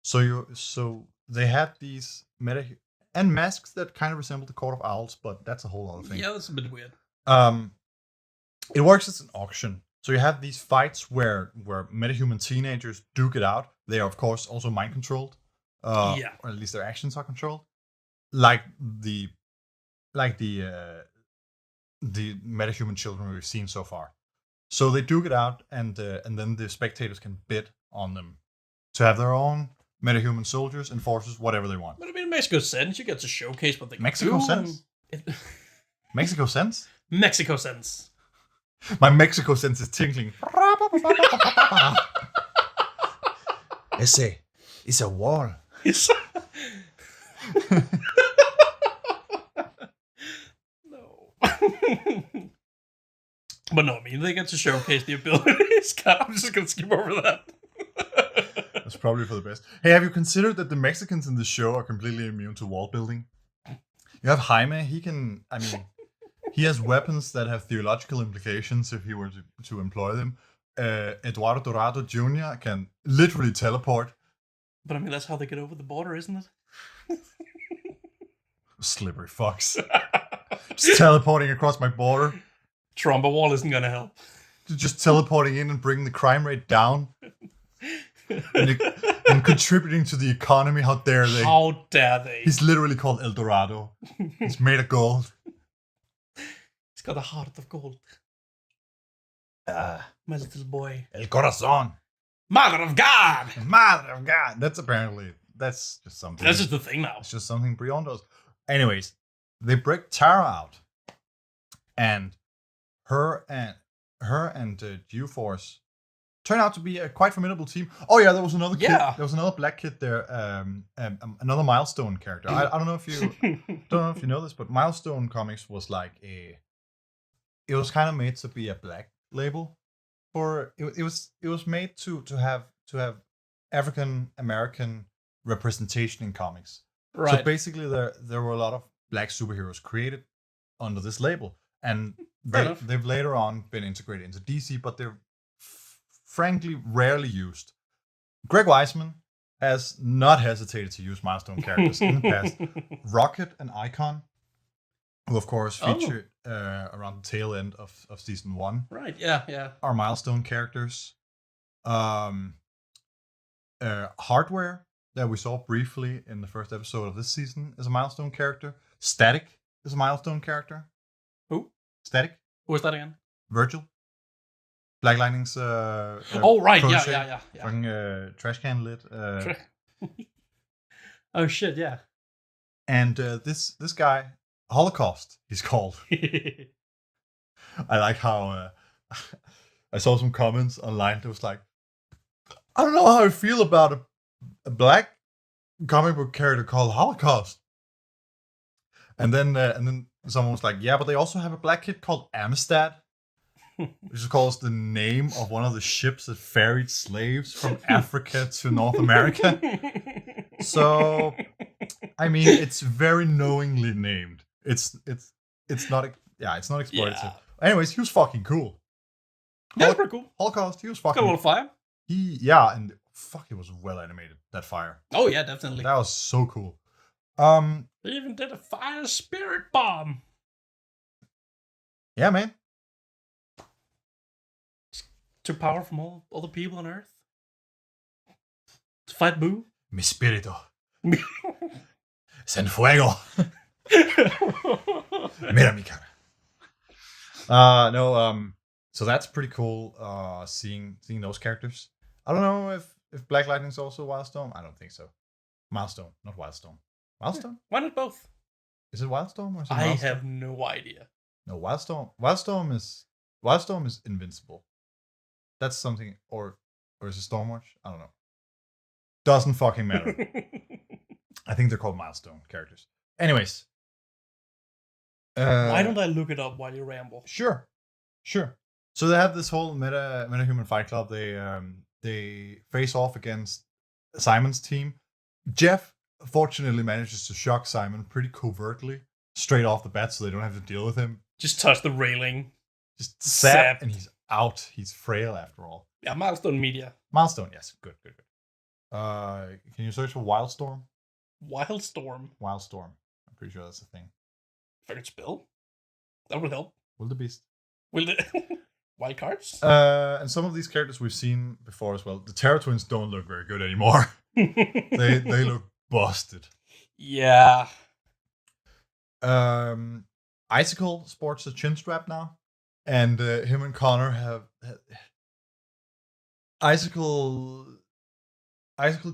So they had these and masks that kind of resemble the Court of Owls, but that's a whole other thing. Yeah, that's a bit weird. It works as an auction. So you have these fights where metahuman teenagers duke it out. They are, of course, also mind controlled. Or at least their actions are controlled. Like the metahuman children we've seen so far. So they duke it out, and then the spectators can bid on them to have their own metahuman soldiers and forces, whatever they want. But I mean, it makes good sense. You get to showcase what they can Mexico do. sense? Mexico sense? Mexico sense. My Mexico sense is tinkling. Ese is a wall. No. But no, I mean, they get to showcase the abilities. God, I'm just going to skip over that. That's probably for the best. Hey, have you considered that the Mexicans in the show are completely immune to wall building? You have Jaime, he has weapons that have theological implications if he were to employ them. Eduardo Dorado Jr. can literally teleport. But I mean, that's how they get over the border, isn't it? Slippery fucks. Just teleporting across my border. Trump, a wall isn't going to help. Just teleporting in and bringing the crime rate down. and contributing to the economy. How dare they? How dare they? He's literally called El Dorado. He's made of gold. He's got a heart of gold. My little boy. El Corazon. Mother of God! Mother of God. That's just something. That's just the thing now. It's just something beyond us. Anyways, they break Tara out. And her and Geoforce turn out to be a quite formidable team. Oh yeah, there was another kid. There was another black kid there. Another Milestone character. I don't know if you know this, but Milestone Comics was like it was kind of made to be a black label. It was made to have African American representation in comics. Right. So basically, there were a lot of black superheroes created under this label, and they've later on been integrated into DC, but they're frankly rarely used. Greg Weisman has not hesitated to use Milestone characters in the past. Rocket and Icon, who of course featured around the tail end of season 1. Right, yeah. Are Milestone characters. Hardware, that we saw briefly in the first episode of this season, is a Milestone character. Static is a Milestone character. Who? Static. Who was that again? Virgil. Black Lightning's oh right, protege, yeah. Fucking trash can lid. Oh shit, yeah. And this guy, Holocaust, he's called. I like how I saw some comments online that was like, I don't know how I feel about a black comic book character called Holocaust. And then someone was like, yeah, but they also have a black kid called Amistad, which is called the name of one of the ships that ferried slaves from Africa to North America. So, I mean, it's very knowingly named. It's not exploitative. Yeah. Anyways, he was fucking cool. Yeah, that's pretty cool. Holocaust, he was fucking. Got a little fire. And fuck, it was well animated, that fire. Oh yeah, definitely. That was so cool. They even did a fire spirit bomb. Yeah, man. Took power from all the people on Earth to fight Boo. Mi spirito. Sen fuego. Mira mi cara. So that's pretty cool. Seeing those characters. I don't know if Black Lightning's also Wildstorm. I don't think so. Milestone, not Wildstorm. Wildstorm? Why not both? Is it Wildstorm or is it I Milestone? have no idea. No, Wildstorm. Wildstorm is invincible. That's something, or is it Stormwatch? I don't know. Doesn't fucking matter. I think they're called Milestone characters. Anyways. Why don't I look it up while you ramble? Sure. So they have this whole metahuman fight club. They face off against Simon's team. Jeff fortunately manages to shock Simon pretty covertly, straight off the bat, so they don't have to deal with him. Just touch the railing. Just zap, and he's out. He's frail after all. Yeah, Milestone Media. Milestone, yes. Good. Can you search for Wildstorm? Wildstorm. Wildstorm. Pretty sure that's a thing. If I could spell, that would help. Wildebeest. Will the wild cards? And some of these characters we've seen before as well. The Terror Twins don't look very good anymore. they look busted. Yeah. Icicle sports a chin strap now, and him and Connor have Icicle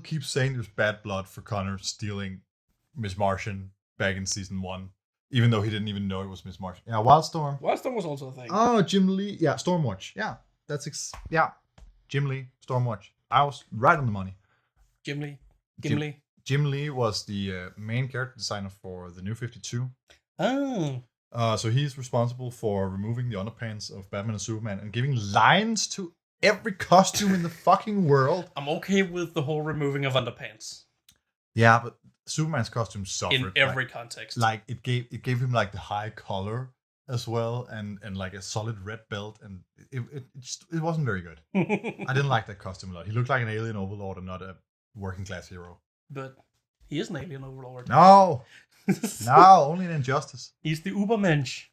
keeps saying there's bad blood for Connor stealing Miss Martian back in season 1, even though he didn't even know it was Miss Martian. Yeah, Wildstorm. Wildstorm was also a thing. Oh, Jim Lee. Yeah, Stormwatch. Yeah, Jim Lee, Stormwatch. I was right on the money. Gimli. Jim Lee was the main character designer for the New 52. Oh. So he's responsible for removing the underpants of Batman and Superman and giving lines to every costume in the fucking world. I'm okay with the whole removing of underpants. Yeah, but Superman's costume suffered in every context. Like it gave him like the high collar as well, and like a solid red belt, and it wasn't very good. I didn't like that costume a lot. He looked like an alien overlord and not a working class hero. But he is an alien overlord. No, only in Injustice. He's the Ubermensch.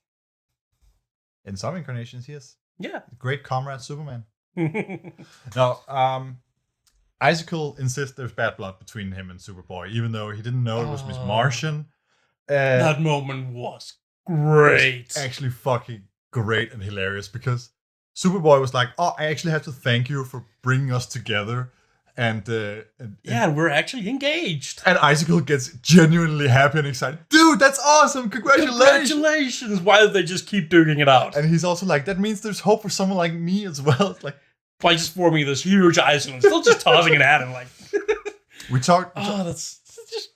In some incarnations, he is. Yeah. Great comrade Superman. No, Icicle insists there's bad blood between him and Superboy, even though he didn't know it was Miss Martian. That moment was great. It's actually fucking great and hilarious because Superboy was like, "Oh, I actually have to thank you for bringing us together." And we're actually engaged. And Icicle gets genuinely happy and excited. Dude, that's awesome! Congratulations! Why did they just keep duking it out? And he's also like, that means there's hope for someone like me as well. It's like, by just forming this huge Iceland, still just tossing it at him like. That's just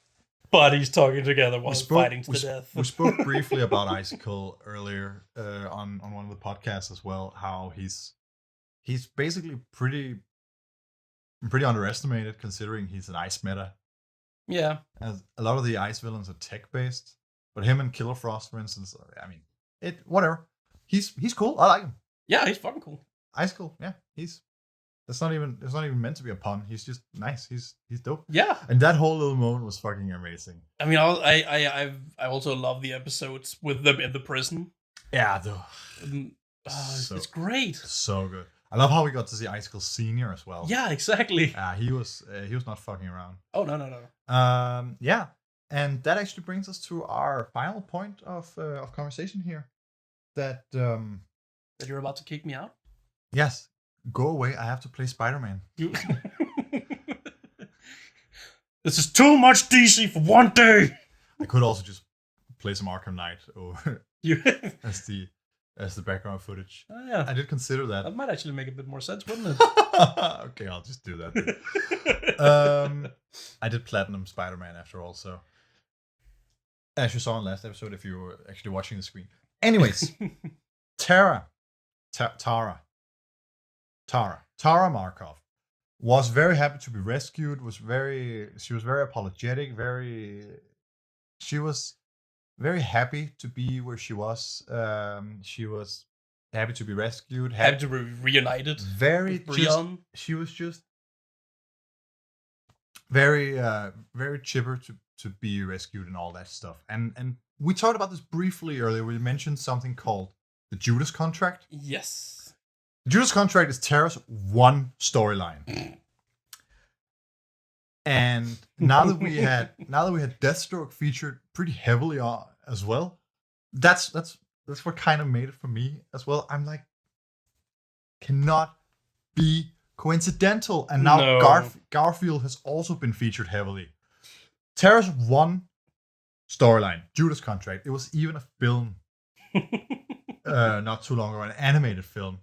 buddies talking together while fighting to the death. We spoke briefly about Icicle earlier on one of the podcasts as well. How he's basically pretty underestimated considering he's an ice meta. Yeah. As a lot of the ice villains are tech based, but him and Killer Frost, for instance, I mean, whatever. He's cool. I like him. Yeah, he's fucking cool. Icicle, yeah, it's not even meant to be a pun. He's just nice. He's dope. Yeah. And that whole little moment was fucking amazing. I mean, I also love the episodes with them in the prison. Yeah, it's great. So good. I love how we got to see Icicle Senior as well. Yeah, exactly. He was not fucking around. Oh no. Yeah, and that actually brings us to our final point of conversation here. That you're about to kick me out. Yes, go away. I have to play Spider-Man. This is too much DC for one day. I could also just play some Arkham Knight or as the background footage. Oh, yeah. I did consider that. That might actually make a bit more sense, wouldn't it? Okay, I'll just do that. I did Platinum Spider-Man after all, so as you saw in last episode, if you were actually watching the screen. Anyways, Tara Markov was very happy to be rescued. She was very apologetic. She was very happy to be where she was. She was happy to be rescued. Happy to be reunited. She was just very chipper to be rescued and all that stuff. And we talked about this briefly earlier. We mentioned something called the Judas Contract. Yes. The Judas Contract is Tara's one storyline. And now that we had Deathstroke featured pretty heavily on as well, that's what kind of made it for me as well. I'm like, cannot be coincidental. And now Garfield has also been featured heavily. Tara's one storyline, Judas Contract. It was even a film not too long ago, an animated film.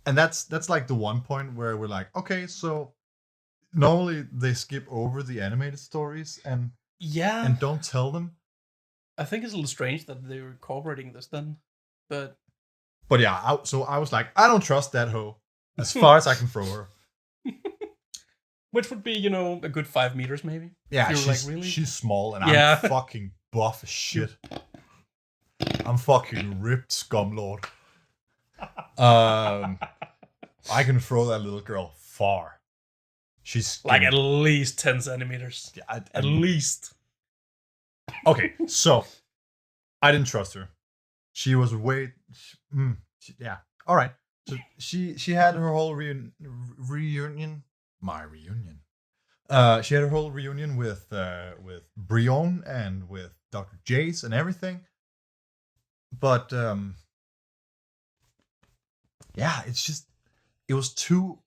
And that's like the one point where we're like, okay, so normally they skip over the animated stories and don't tell them. I think it's a little strange that they're incorporating this then, but yeah. I was like, I don't trust that hoe as far as I can throw her. Which would be, a good 5 meters maybe. Yeah, she's small and I'm fucking buff as shit. I'm fucking ripped scumlord. I can throw that little girl far. She's like at least 10 centimeters. Yeah, at least. Okay, so I didn't trust her. She was yeah. All right. So she had her whole reunion. My reunion. She had her whole reunion with Brion and with Dr. Jace and everything. But yeah, it was too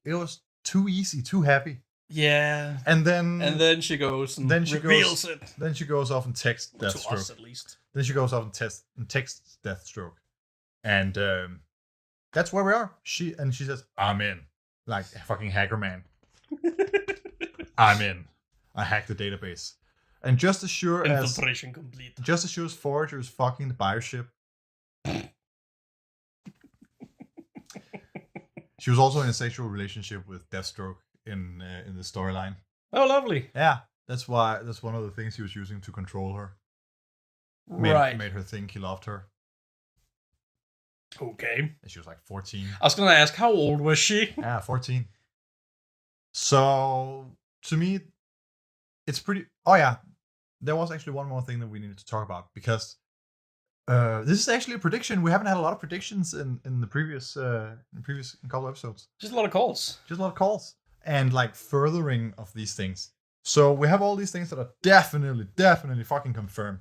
easy, too happy. Yeah. And then she goes and then she reveals goes, it. Then she goes off and texts Deathstroke. To us, at least. Then she goes off and texts Deathstroke. And that's where we are. She says, I'm in. Like fucking hacker man. I'm in. I hacked the database. And just as sure Infiltration complete. Just as sure as Forager is fucking the bioship. She was also in a sexual relationship with Deathstroke in the storyline. Oh, lovely. Yeah, that's one of the things he was using to control her. Made her think he loved her. Okay. And she was like 14. I was gonna ask, how old was she? Yeah, 14. So to me, it's pretty. Oh yeah, there was actually one more thing that we needed to talk about because this is actually a prediction. We haven't had a lot of predictions in the previous couple episodes. Just a lot of calls. Just a lot of calls and like furthering of these things. So we have all these things that are definitely fucking confirmed.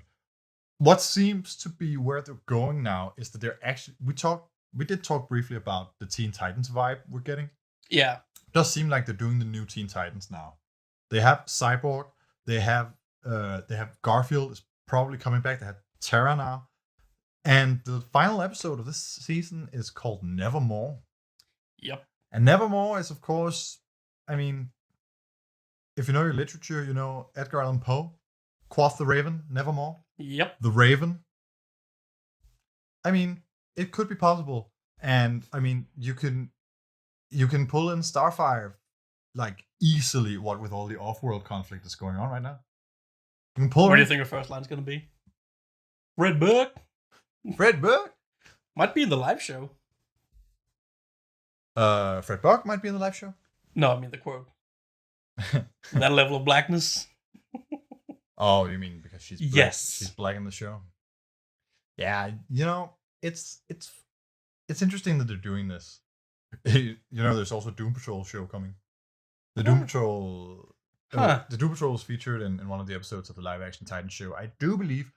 What seems to be where they're going now is that they're actually we did talk briefly about the Teen Titans vibe we're getting. Yeah. It does seem like they're doing the new Teen Titans now. They have Cyborg, they have Garfield is probably coming back, they have Terra now. And the final episode of this season is called Nevermore. Yep. And Nevermore is, of course, I mean, if you know your literature, you know Edgar Allan Poe, Quoth the Raven, Nevermore. Yep. The Raven. I mean, it could be possible. And I mean, you can pull in Starfire like easily, what with all the off-world conflict that's going on right now. You can pull What do you think her first line's gonna be? Red Book? Fred Buck? Might be in the live show. Fred Buck might be in the live show. No, I mean the quote. That level of blackness. Oh, you mean because she's black, yes, she's black in the show? Yeah, you know, it's interesting that they're doing this. You know, there's also Doom Patrol show coming. The Doom Patrol, the Doom Patrol is featured in one of the episodes of the live action Titan show, I do believe.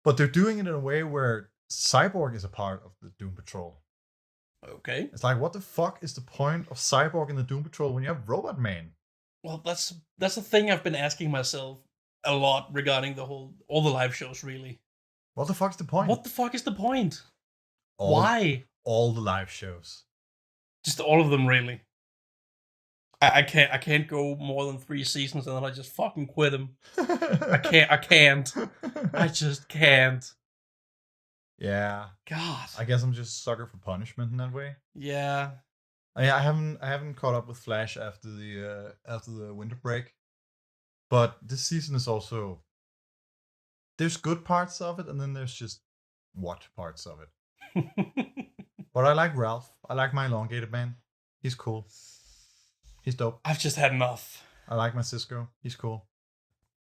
But they're doing it in a way where Cyborg is a part of the Doom Patrol. Okay. It's like, what the fuck is the point of Cyborg in the Doom Patrol when you have Robot Man? Well, that's the thing I've been asking myself a lot regarding all the live shows, really. What the fuck's the point? What the fuck is the point? Why? All the live shows. Just all of them, really. I can't go more than 3 seasons and then I just fucking quit them. I can't. I just can't. Yeah. God. I guess I'm just a sucker for punishment in that way. Yeah. I haven't caught up with Flash after the winter break. But this season is also, there's good parts of it and then there's just what parts of it. But I like Ralph. I like my elongated man. He's cool. He's dope. I've just had enough. I like my Cisco. He's cool.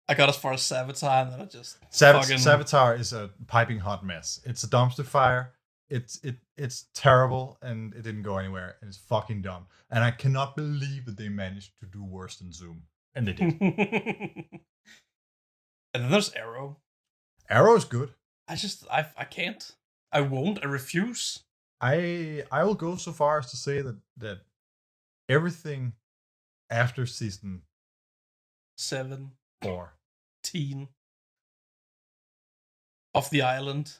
I got as far as Savitar and then I just Savitar is a piping hot mess. It's a dumpster fire. It's terrible and it didn't go anywhere and it's fucking dumb. And I cannot believe that they managed to do worse than Zoom. And they did. And then there's Arrow. Arrow is good. I can't. I won't. I refuse. I will go so far as to say that everything after season 7, 4, off the island.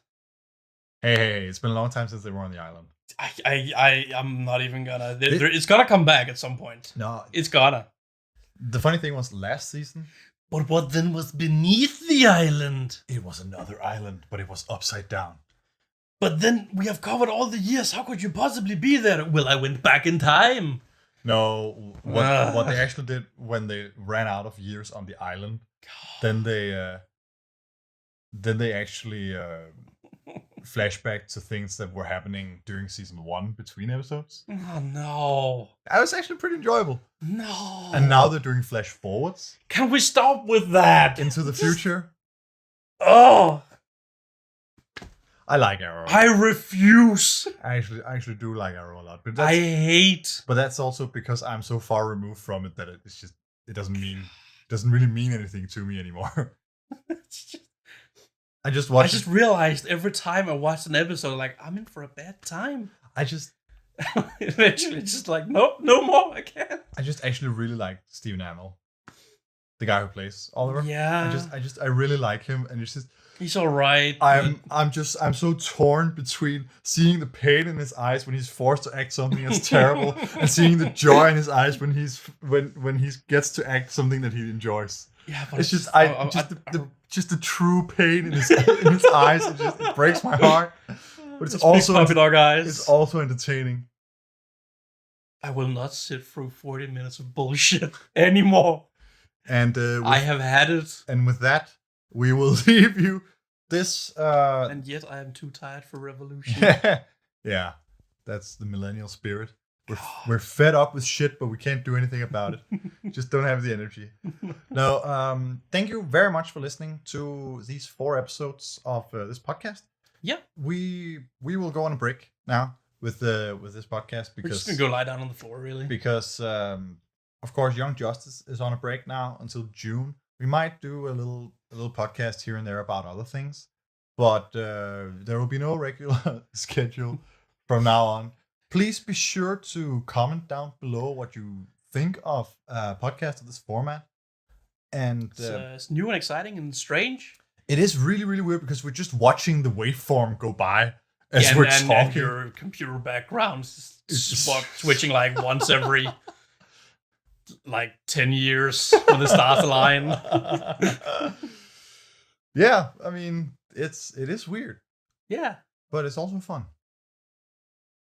Hey, it's been a long time since they were on the island. I'm not even gonna. It's gonna come back at some point. No, it's gonna. The funny thing was last season. But what then was beneath the island? It was another island, but it was upside down. But then we have covered all the years. How could you possibly be there? Well, I went back in time. No, what they actually did when they ran out of years on the island, then they actually flashback to things that were happening during season 1 between episodes. Oh no! That was actually pretty enjoyable. No. And now they're doing flash forwards. Can we stop with that? Into the future. Oh, I like Arrow. I refuse. I actually do like Arrow a lot, but I hate. But that's also because I'm so far removed from it that it doesn't really mean anything to me anymore. I just realized every time I watch an episode, like I'm in for a bad time. Eventually, just like nope, no more. I can't. I just actually really like Stephen Amell, the guy who plays Oliver. Yeah. I really like him, and it's just he's all right. I'm so torn between seeing the pain in his eyes when he's forced to act something that's terrible, and seeing the joy in his eyes when he gets to act something that he enjoys. Yeah, but it's just the true pain in his eyes. It breaks my heart. But it's also puppy dog eyes. It's also entertaining. I will not sit through 40 minutes of bullshit anymore. And I have had it. And with that, we will leave you this. And yet I am too tired for revolution. Yeah, that's the millennial spirit. We're fed up with shit, but we can't do anything about it. Just don't have the energy. No, thank you very much for listening to these 4 episodes of this podcast. Yeah, we will go on a break now with this podcast because we're just gonna go lie down on the floor, really. Because of course, Young Justice is on a break now until June. We might do a little podcast here and there about other things, but there will be no regular schedule from now on. Please be sure to comment down below what you think of a podcast of this format. And it's new and exciting and strange. It is really, really weird because we're just watching the waveform go by as we're talking. And your computer background is switching like once every like 10 years when the stars align. Yeah, I mean, it is weird. Yeah. But it's also fun.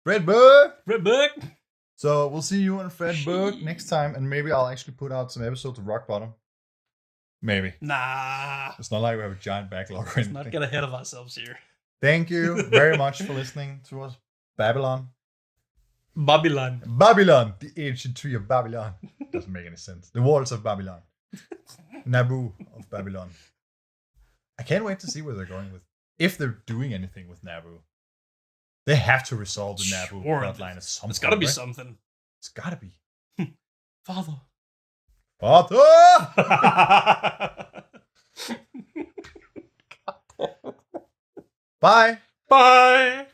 Fredberg! Fredberg! So we'll see you on Fredberg next time, and maybe I'll actually put out some episodes of Rock Bottom. Maybe. Nah. It's not like we have a giant backlog or anything. Let's not get ahead of ourselves here. Thank you very much for listening to us. Babylon. Babylon. The ancient tree of Babylon. Doesn't make any sense. The walls of Babylon. Naboo of Babylon. I can't wait to see where they're going with. If they're doing anything with Naboo. They have to resolve the Naboo plotline at some point. It's gotta be something. It's gotta be. Father. Bye. Bye.